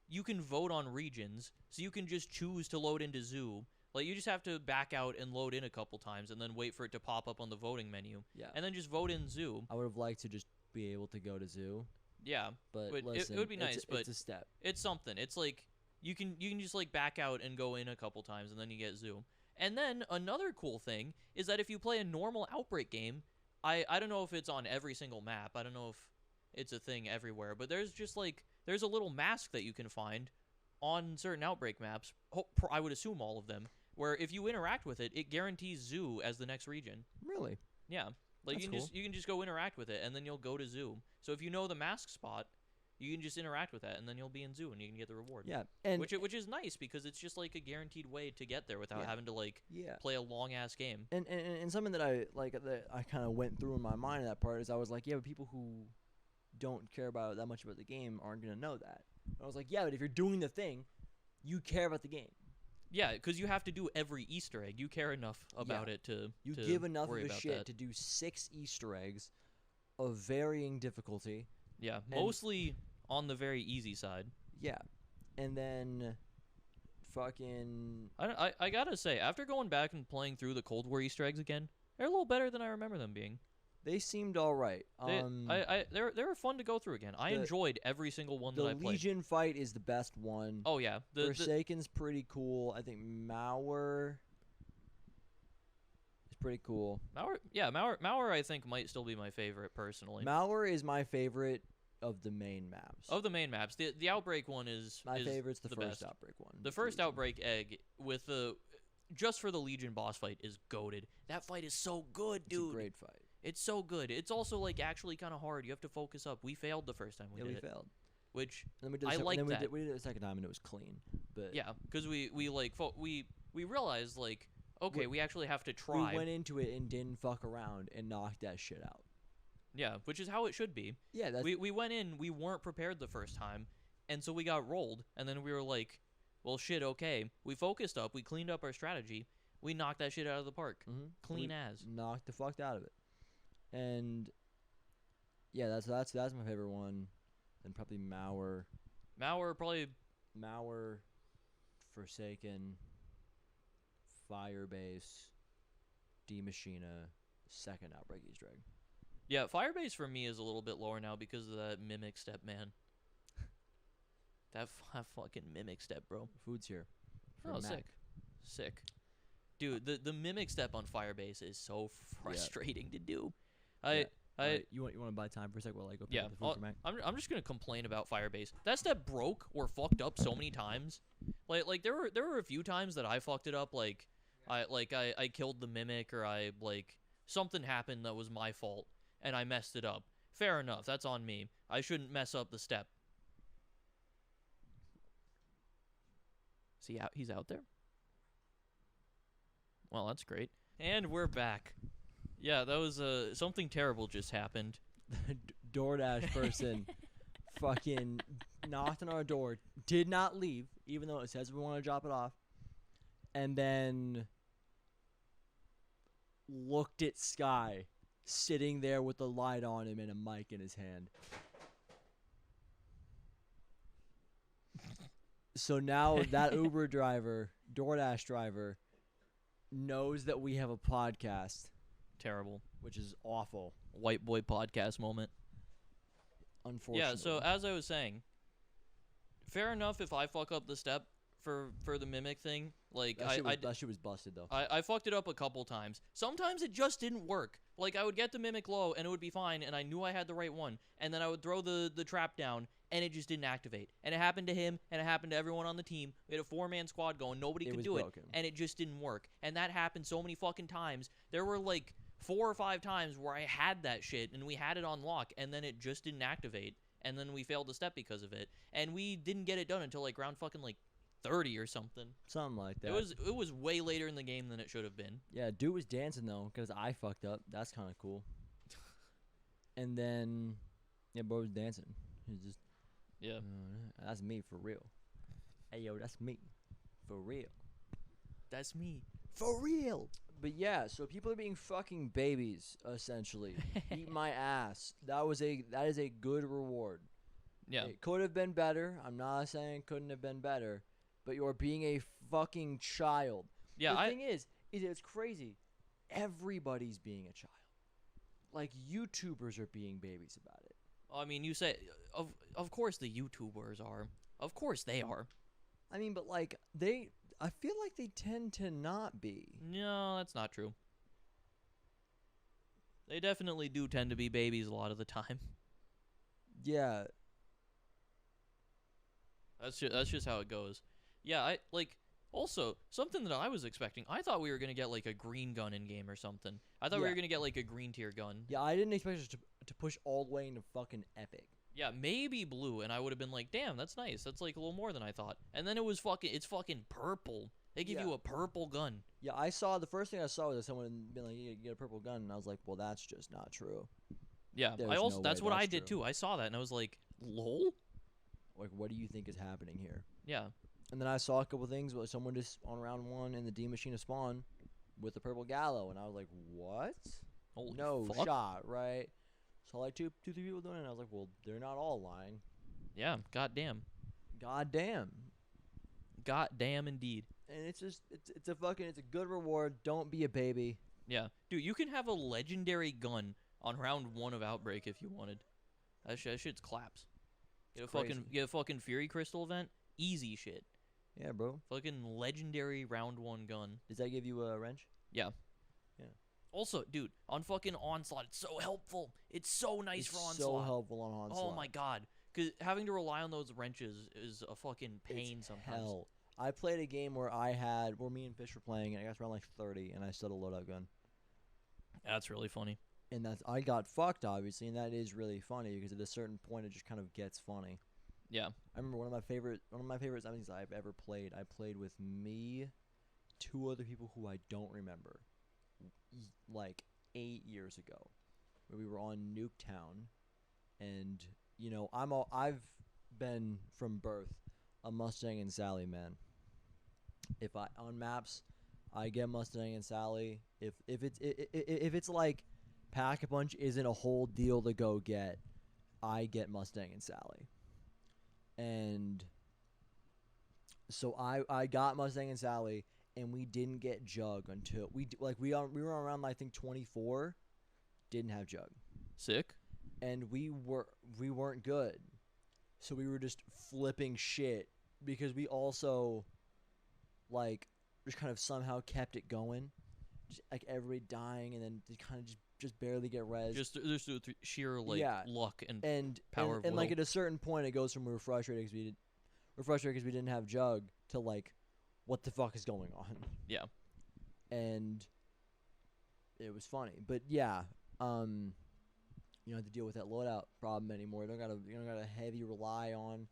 you can vote on regions, so you can just choose to load into Zoo. Like, you just have to back out and load in a couple times and then wait for it to pop up on the voting menu. Yeah. And then just vote in Zoo. I would have liked to just be able to go to Zoo. Yeah. But listen, it would be nice, but it's a step. It's something. It's like you can just like back out and go in a couple times and then you get Zoo. And then another cool thing is that if you play a normal Outbreak game, I don't know if it's on every single map. I don't know if it's a thing everywhere, but there's a little mask that you can find on certain Outbreak maps. I would assume all of them, where if you interact with it, it guarantees Zoo as the next region. Really? Yeah. Like you can just go interact with it and then you'll go to Zoo. So if you know the mask spot, you can just interact with that and then you'll be in Zoo and you can get the reward. Yeah. And which is nice because it's just like a guaranteed way to get there without having to play a long ass game. And something that I kind of went through in my mind in that part is I was like, yeah, but people who don't care about that much about the game aren't going to know that. And I was like, yeah, but if you're doing the thing, you care about the game. Yeah, because you have to do every Easter egg. You care enough about it to give enough of a shit that. to do 6 Easter eggs of varying difficulty. Yeah, mostly on the very easy side. Yeah, and then fucking... I gotta say, after going back and playing through the Cold War Easter eggs again, they're a little better than I remember them being. They seemed all right. They were fun to go through again. I enjoyed every single one that I played. The Legion fight is the best one. Oh yeah, Forsaken's pretty cool. I think Mauer is pretty cool. Mauer I think might still be my favorite personally. Mauer is my favorite of the main maps. Of the main maps, the Outbreak one is my favorite's the first best. Outbreak one. The first Legion. Outbreak egg with the just for the Legion boss fight is goated. That fight is so good, dude. It's a great fight. It's so good. It's also like actually kind of hard. You have to focus up. We failed the first time we did it. We failed. Which then we did I like that. We did it the second time and it was clean. But yeah, because we realized like okay, we actually have to try. We went into it and didn't fuck around and knocked that shit out. Yeah, which is how it should be. Yeah, we went in. We weren't prepared the first time, and so we got rolled. And then we were like, well, shit. Okay, we focused up. We cleaned up our strategy. We knocked that shit out of the park. Clean as. Knocked the fuck out of it. And yeah, that's my favorite one. Then probably Mauer, Forsaken, Firebase, D Machina, second Outbreak Easter egg. Yeah, Firebase for me is a little bit lower now because of that mimic step, man. that fucking mimic step, bro. Food's here. Oh, sick. Dude, the mimic step on Firebase is so frustrating to do. You want to buy time for a sec while I go pick up the food for Mac? I'm just gonna complain about Firebase. That step broke or fucked up so many times. Like there were a few times that I fucked it up. I killed the mimic or something happened that was my fault and I messed it up. Fair enough, that's on me. I shouldn't mess up the step. See, he's out there. Well, that's great. And we're back. Yeah, that was something terrible just happened. The DoorDash person fucking knocked on our door, did not leave, even though it says we want to drop it off, and then looked at Sky sitting there with the light on him and a mic in his hand. So now that Uber driver, DoorDash driver, knows that we have a podcast. Terrible. Which is awful. White boy podcast moment. Unfortunately. Yeah, so as I was saying, fair enough if I fuck up the step for the mimic thing. Like that shit was busted though. I fucked it up a couple times. Sometimes it just didn't work. Like I would get the mimic low and it would be fine, and I knew I had the right one, and then I would throw the trap down and it just didn't activate. And it happened to him, and it happened to everyone on the team. We had a 4-man squad going, nobody could do it, and it just didn't work. And that happened so many fucking times. There were like 4 or 5 times where I had that shit and we had it on lock, and then it just didn't activate, and then we failed a step because of it, and we didn't get it done until like round fucking like 30 or something. Something like that. It was way later in the game than it should have been. Yeah, dude was dancing though because I fucked up. That's kind of cool. And then, yeah, bro was dancing. He's just, yeah, that's me for real. Hey yo, that's me for real. That's me for real. But yeah, so people are being fucking babies essentially. Eat my ass. That is a good reward. Yeah, it could have been better. I'm not saying it couldn't have been better, but you're being a fucking child. Yeah, the thing is it's crazy. Everybody's being a child. Like YouTubers are being babies about it. I mean, you say of course the YouTubers are. Of course they are. I mean, but like I feel like they tend to not be. No, that's not true. They definitely do tend to be babies a lot of the time. Yeah. That's just how it goes. Yeah, also, something that I was expecting, I thought we were going to get, like, a green gun in-game or something. I thought we were going to get, like, a green tier gun. Yeah, I didn't expect us to push all the way into fucking epic. Yeah, maybe blue, and I would have been like, damn, that's nice. That's, like, a little more than I thought. And then it's fucking purple. They give you a purple gun. Yeah, the first thing I saw was that someone been like, you get a purple gun, and I was like, well, that's just not true. Yeah, that's what I did, too. I saw that, and I was like, lol? Like, what do you think is happening here? Yeah. And then I saw a couple things where someone just on round 1 in the D machine of spawn with the purple gallo, and I was like, what? Holy no fuck. shot, right? So like 2, 3 people doing it, and I was like, well, they're not all lying. Yeah, goddamn. Goddamn. Goddamn indeed. And it's a good reward. Don't be a baby. Yeah. Dude, you can have a legendary gun on round 1 of Outbreak if you wanted. That shit's claps. Get a fucking Fury Crystal event. Easy shit. Yeah, bro. Fucking legendary round 1 gun. Does that give you a wrench? Yeah. Yeah. Also, dude, on fucking Onslaught, it's so helpful. It's so nice for Onslaught. So helpful on Onslaught. Oh my god. Because having to rely on those wrenches is a fucking pain sometimes. Hell. I played a game where me and Fish were playing, and I got around like 30, and I still had a loadout gun. That's really funny. And I got fucked, obviously, and that is really funny because at a certain point it just kind of gets funny. Yeah. I remember one of my favorite zombies I've ever played. I played with me, 2 other people who I don't remember, like 8 years ago, where we were on Nuketown, and you know I've been from birth a Mustang and Sally man. If I on maps, I get Mustang and Sally. If it's like Pack a Punch isn't a whole deal to go get, I get Mustang and Sally. And so I got Mustang and Sally, and we didn't get Jug until we were around I think 24, didn't have Jug. Sick. And we weren't good, so we were just flipping shit because we also like just kind of somehow kept it going, just, like everybody dying and then kind of just barely get res. Just sheer luck and power of and will. like at a certain point it goes from we're frustrated because we didn't have Jug to like what the fuck is going on. Yeah. And it was funny, but yeah, you don't have to deal with that loadout problem anymore. You don't gotta heavy rely on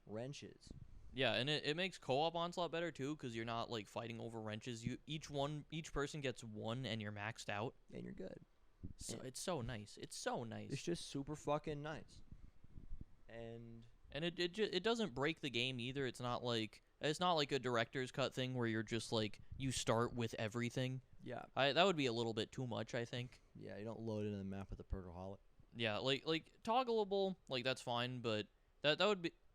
wrenches. Yeah, and it makes co-op Onslaught better too, because you're not like fighting over wrenches. Each person gets 1, and you're maxed out, and you're good. So it's so nice. It's so nice. It's just super fucking nice. And it doesn't break the game either. It's not like a director's cut thing where you're just like you start with everything. Yeah. That would be a little bit too much, I think. Yeah, you don't load into the map with a percoholic. Yeah, like toggleable, like that's fine, but that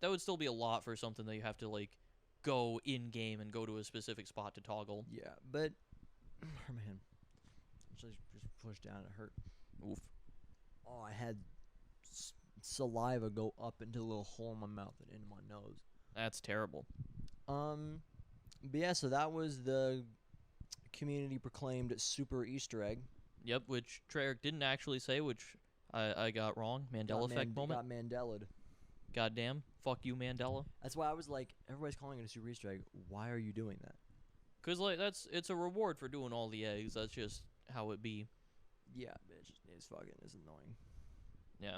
would still be a lot for something that you have to like go in game and go to a specific spot to toggle. Yeah, but oh man, just pushed down, it hurt. Oof. Oh, I had saliva go up into a little hole in my mouth and into my nose. That's terrible. But yeah, so that was the community proclaimed super Easter egg. Yep, which Treyarch didn't actually say, which I got wrong. Mandela effect moment. Got Mandela'd. Goddamn. Fuck you, Mandela. That's why I was like, everybody's calling it a super Easter egg. Why are you doing that? Because, like, it's a reward for doing all the eggs. That's just how it be. Yeah, it's annoying. Yeah.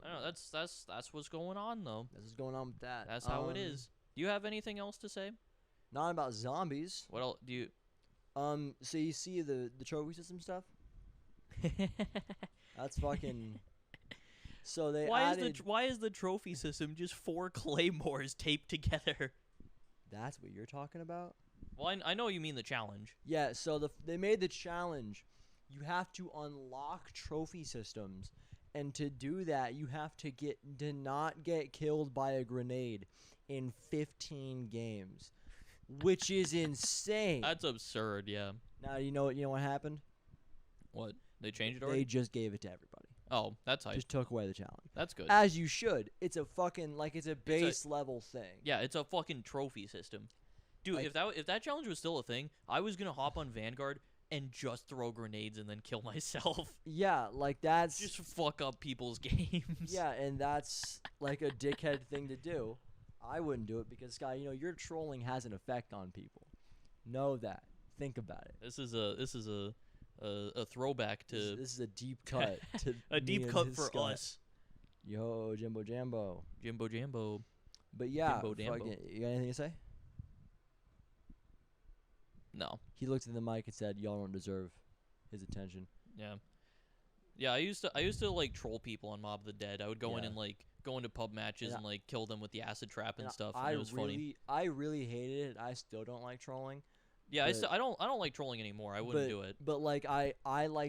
I don't know. That's what's going on, though. That's what's going on with that. That's how it is. Do you have anything else to say? Not about zombies. What else do you... So you see the trophy system stuff? That's fucking... So they why is the trophy system just 4 claymores taped together? That's what you're talking about? Well, I know you mean the challenge. Yeah, so they made the challenge. You have to unlock trophy systems, and to do that, you have to not get killed by a grenade in 15 games, which is insane. That's absurd. Yeah. Now you know what happened? What? They changed it already? They just gave it to everybody. Oh, that's hype. Just took away the challenge. That's good. As you should. It's a fucking it's a base level thing. Yeah, it's a fucking trophy system. Dude, like, if that challenge was still a thing, I was gonna hop on Vanguard and just throw grenades and then kill myself. Yeah, like that's just fuck up people's games. Yeah, and that's like a dickhead thing to do. I wouldn't do it because, Sky, your trolling has an effect on people. Know that. Think about it. This is a throwback to. This is a deep cut to a deep cut for Sky. us. Yo, Jimbo Jambo. Jimbo Jambo. But yeah, Jimbo Jambo. You got anything to say? No. He looked at the mic and said, "Y'all don't deserve his attention." Yeah. Yeah, I used to like troll people on Mob of the Dead. I would go in and go into pub matches and like kill them with the acid trap and stuff. And it was funny. I really hated it. I still don't like trolling. Yeah, I don't like trolling anymore. I wouldn't do it. But like I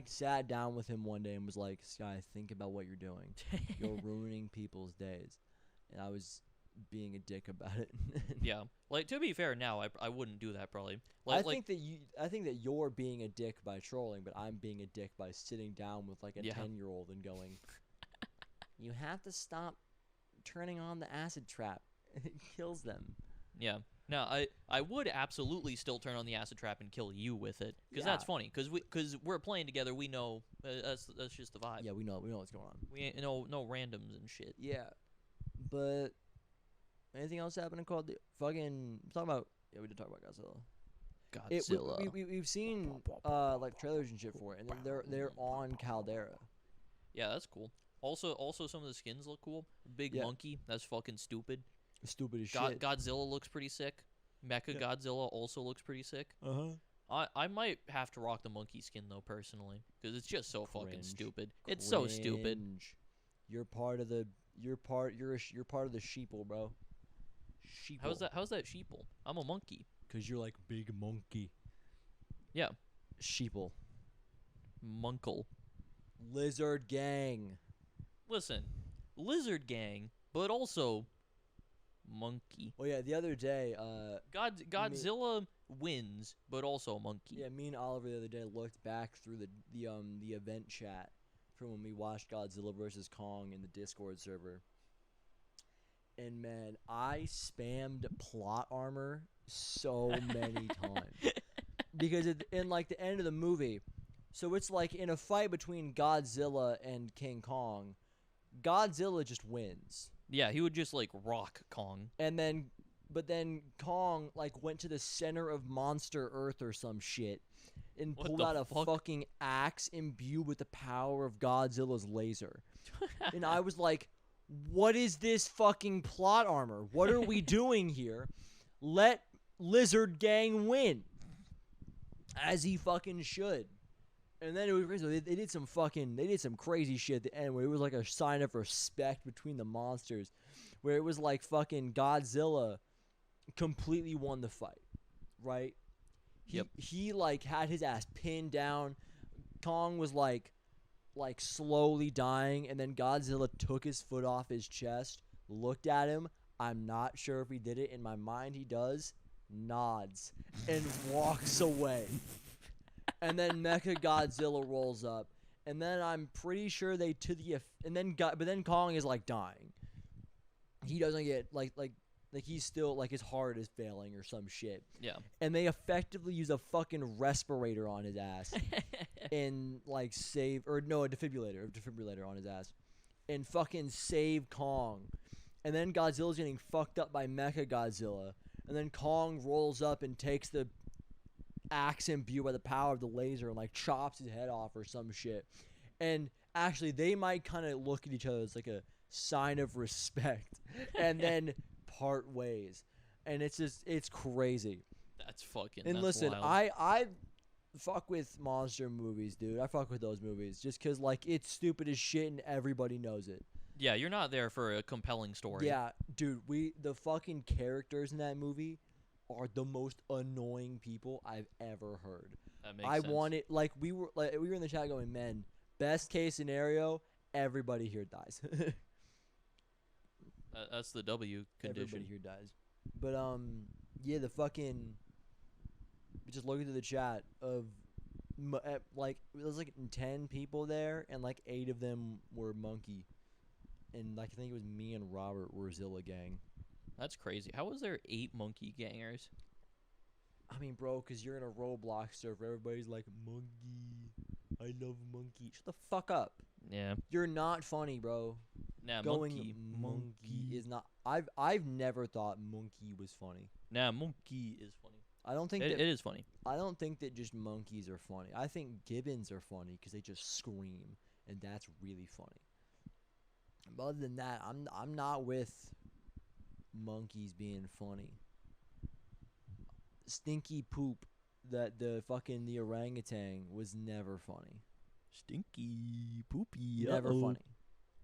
sat down with him one day and was like, "Sky, think about what you're doing. You're ruining people's days." And I was being a dick about it. Yeah. Like, to be fair, now I wouldn't do that probably. I think that you're being a dick by trolling, but I'm being a dick by sitting down with like a 10-year-old and going, "You have to stop turning on the acid trap. It kills them." Yeah. Now, I would absolutely still turn on the acid trap and kill you with it, because that's funny. Because we're playing together, we know that's just the vibe. Yeah, we know what's going on. We ain't no randoms and shit. Yeah, but anything else happening called the fucking talking about? Yeah, we did talk about Godzilla. Godzilla. We've seen like trailers and shit for it, and then they're on Caldera. Yeah, that's cool. Also some of the skins look cool. Big monkey, that's fucking stupid. Stupid as shit. Godzilla looks pretty sick. Mecha Godzilla also looks pretty sick. I might have to rock the monkey skin though personally, because it's just so fucking stupid. It's so stupid. You're part of the you're part of the sheeple, bro. Sheeple. How's that sheeple? I'm a monkey. Cause you're like big monkey. Yeah. Sheeple. Monkle. Lizard gang. Listen, lizard gang, but also monkey. Oh yeah, the other day, Godzilla wins, but also monkey. Yeah, me and Oliver the other day looked back through the event chat from when we watched Godzilla vs. Kong in the Discord server. And man, I spammed plot armor so many times. Because in like the end of the movie, so it's like in a fight between Godzilla and King Kong, Godzilla just wins. Yeah, he would just like rock Kong. But then Kong like went to the center of Monster Earth or some shit and pulled out a fucking axe imbued with the power of Godzilla's laser. And I was like, what is this fucking plot armor? What are we doing here? Let Lizard Gang win. As he fucking should. And then it was crazy. They did some crazy shit at the end where it was like a sign of respect between the monsters, where it was like fucking Godzilla completely won the fight, right? He like had his ass pinned down. Kong was like slowly dying, and then Godzilla took his foot off his chest, looked at him. I'm not sure if he did it. In my mind, he does. Nods and walks away. And then Mecha Godzilla rolls up, and then I'm pretty sure but then Kong is like dying. He doesn't get like Like, he's still, like, his heart is failing or some shit. Yeah. And they effectively use a fucking respirator on his ass and, like, a defibrillator on his ass and fucking save Kong. And then Godzilla's getting fucked up by Mechagodzilla. And then Kong rolls up and takes the axe imbued by the power of the laser and, like, chops his head off or some shit. And actually, they might kind of look at each other as, like, a sign of respect. And then part ways, and it's crazy. That's fucking. And that's listen, wild. I fuck with monster movies, dude. I fuck with those movies just because, like, it's stupid as shit and everybody knows it. Yeah, you're not there for a compelling story. Yeah, dude. The fucking characters in that movie are the most annoying people I've ever heard. That makes sense. want it like we were in the chat going, man. Best case scenario, everybody here dies. That's the W condition. Everybody here dies. But, yeah, the fucking... Just looking through the chat of, like, there was, like, 10 people there, and, like, 8 of them were Monkey. And, like, I think it was me and Robert were Zilla Gang. That's crazy. How was there 8 Monkey Gangers? I mean, bro, because you're in a Roblox server. Everybody's like, Monkey. I love Monkey. Shut the fuck up. Yeah. You're not funny, bro. Nah, Monkey is not. I've never thought Monkey was funny. Nah, Monkey is funny. I don't think it is funny. I don't think that just monkeys are funny. I think gibbons are funny because they just scream, and that's really funny. But other than that, I'm not with monkeys being funny. Stinky Poop, the orangutan was never funny. Stinky Poopy. Never funny.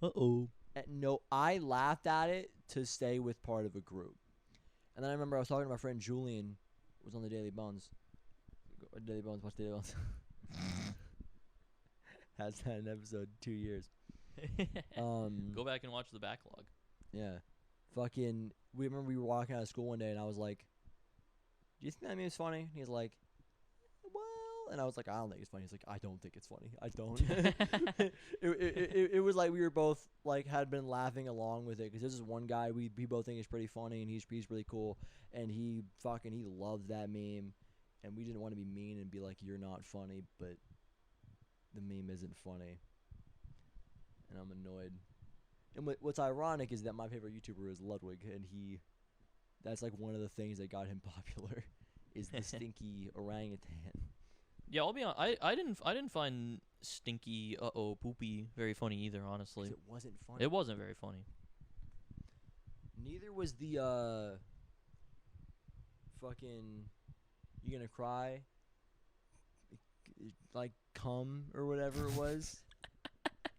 Uh-oh. No, I laughed at it to stay with part of a group. And then I remember I was talking to my friend Julian, who was on the Daily Bones. Watch Daily Bones. Has had an episode 2 years. Go back and watch the backlog. Yeah. We remember we were walking out of school one day, and I was like, do you think that meme's funny? And he's like, well, and I was like, I don't think it's funny. He's like, I don't think it's funny. I don't. It was like we were both, like, had been laughing along with it, because this is one guy we both think is pretty funny, and he's really cool, and he loves that meme, and we didn't want to be mean and be like, you're not funny, but the meme isn't funny, and I'm annoyed. And what's ironic is that my favorite YouTuber is Ludwig, and that's like one of the things that got him popular, is the stinky orangutan. Yeah, I'll be honest. I didn't find Stinky Poopy very funny either, honestly. It wasn't funny. It wasn't very funny. Neither was the fucking you gonna cry, like, cum or whatever it was.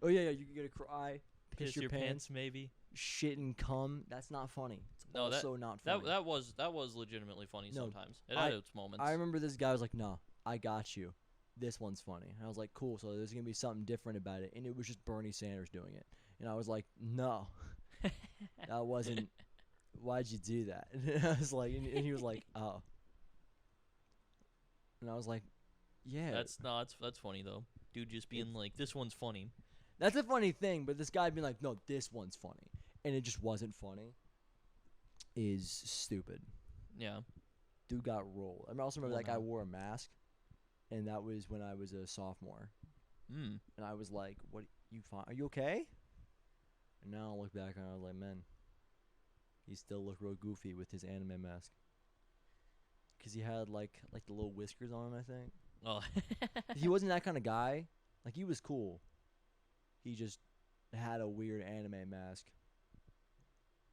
Oh yeah, you gonna cry, piss your pants, maybe. Shit and cum. That's not funny. It's also not funny. That was legitimately funny sometimes. It had its moments. I remember this guy was like, "No, I got you. This one's funny." And I was like, "Cool. So there's gonna be something different about it." And it was just Bernie Sanders doing it. And I was like, "No, that wasn't. Why'd you do that?" And I was like, and he was like, "Oh." And I was like, "Yeah." That's funny though. Dude just being like, "This one's funny." That's a funny thing, but this guy being like, "No, this one's funny," and it just wasn't funny, is stupid. Yeah. Dude got rolled. I also remember that guy wore a mask, and that was when I was a sophomore. Mm. And I was like, "What? You fine? Are you okay?" And now I look back and I was like, "Man, he still looked real goofy with his anime mask." Because he had like the little whiskers on him, I think. Oh. He wasn't that kind of guy. Like, he was cool. He just had a weird anime mask.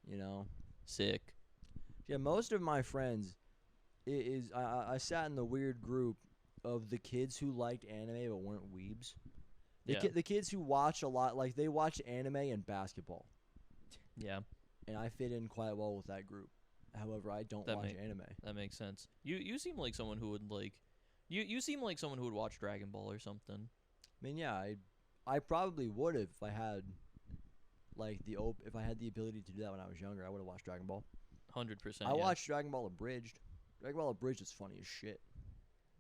You know? Sick. Yeah, most of my friends, I sat in the weird group of the kids who liked anime but weren't weebs. The kids who watch a lot, like, they watch anime and basketball. Yeah. And I fit in quite well with that group. However, I don't watch anime. That makes sense. You seem like someone who would like... You seem like someone who would watch Dragon Ball or something. I mean, yeah, I probably would if I had, like, if I had the ability to do that when I was younger. I would have watched Dragon Ball. 100%. I watched Dragon Ball Abridged. Dragon Ball Abridged is funny as shit.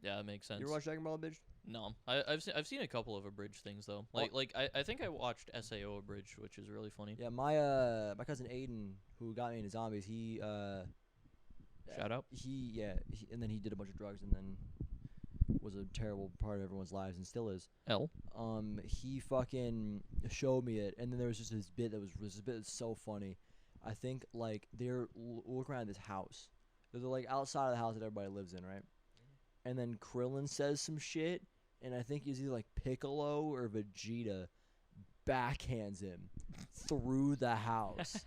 Yeah, that makes sense. You ever watch Dragon Ball Abridged? No, I've seen a couple of abridged things though. I think I watched SAO abridged, which is really funny. Yeah, my cousin Aiden, who got me into zombies, he shout out. And then he did a bunch of drugs and then was a terrible part of everyone's lives and still is. He fucking showed me it, and then there was just this bit that's so funny. I think like they're looking around this house. They're like outside of the house that everybody lives in, right? And then Krillin says some shit, and I think he's either like Piccolo or Vegeta backhands him through the house.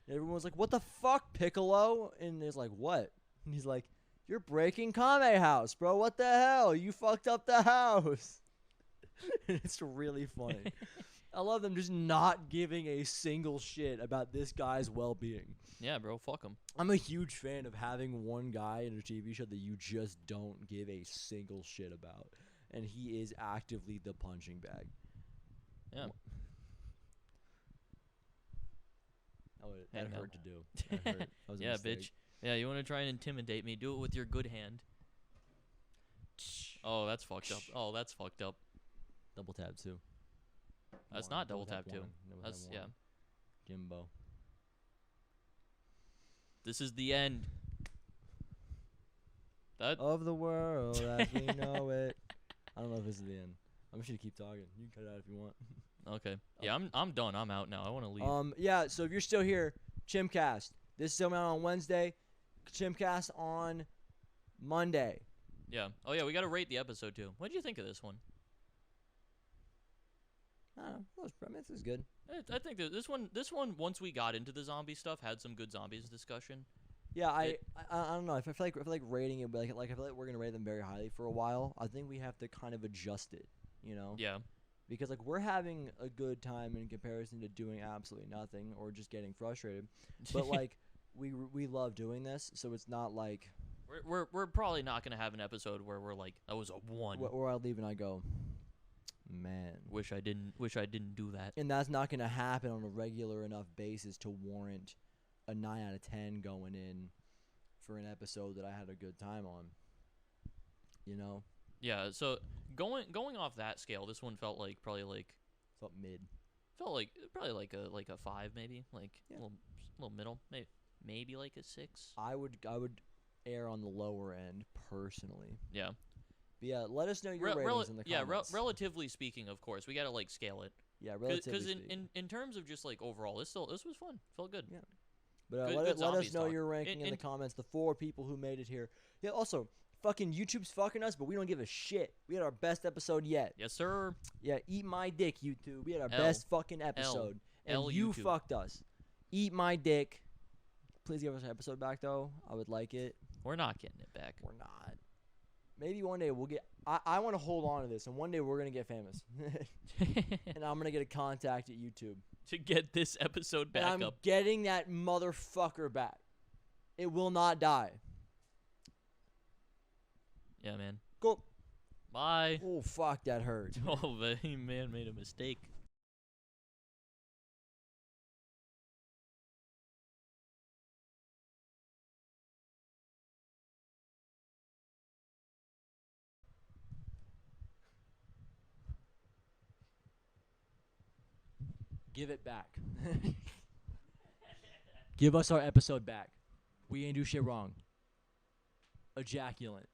And everyone's like, "What the fuck, Piccolo?" And he's like, "What?" And he's like, "You're breaking Kame house, bro. What the hell? You fucked up the house." And it's really funny. I love them just not giving a single shit about this guy's well-being. Yeah, bro, fuck him. I'm a huge fan of having one guy in a TV show that you just don't give a single shit about. And he is actively the punching bag. Yeah. That hurt to do. That hurt. That was a mistake. Bitch. Yeah, you want to try and intimidate me? Do it with your good hand. Oh, that's fucked up. Oh, that's fucked up. Double tab 2. That's not double tap 2. That's, yeah. Jimbo. This is the end. Of the world as we know it. I don't know if this is the end. I'm just gonna keep talking. You can cut it out if you want. Okay. Yeah, I'm done. I'm out now. I want to leave. Yeah. So if you're still here, Chimcast. This is coming out on Wednesday. Chimcast on Monday. Yeah. Oh yeah, we gotta rate the episode too. What did you think of this one? I don't know. This is good. I think that this one, once we got into the zombie stuff, had some good zombies discussion. Yeah, I don't know. I feel like rating it, like I feel like we're gonna rate them very highly for a while. I think we have to kind of adjust it, you know? Yeah. Because like we're having a good time in comparison to doing absolutely nothing or just getting frustrated, but like we love doing this, so it's not like we're probably not gonna have an episode where we're like that was a 1. Or I leave and I go, man, wish I didn't do that. And that's not gonna happen on a regular enough basis to warrant a 9 out of 10 going in for an episode that I had a good time on. You know? Yeah. So going off that scale, this one felt like felt mid. Felt like probably like a 5 maybe, like yeah. a little middle, maybe like a 6. I would err on the lower end personally. Yeah. But yeah, let us know your ratings in the comments. Yeah, relatively speaking, of course, we gotta like scale it. Yeah, relatively. Because in terms of just like overall, this was fun. Felt good. Yeah. But let us know your ranking in the comments. The 4 people who made it here. Yeah. Also, fucking YouTube's fucking us, but we don't give a shit. We had our best episode yet. Yes, sir. Yeah. Eat my dick, YouTube. We had our best fucking episode, and you YouTube. Fucked us. Eat my dick. Please give us an episode back, though. I would like it. We're not getting it back. We're not. Maybe one day we'll get. I want to hold on to this, and one day we're gonna get famous, and I'm gonna get a contact at YouTube to get this episode back and I'm getting that motherfucker back. It will not die. Yeah, man. Cool. Bye. Oh fuck, that hurt. Oh, man made a mistake. Give it back. Give us our episode back. We ain't do shit wrong. Ejaculate.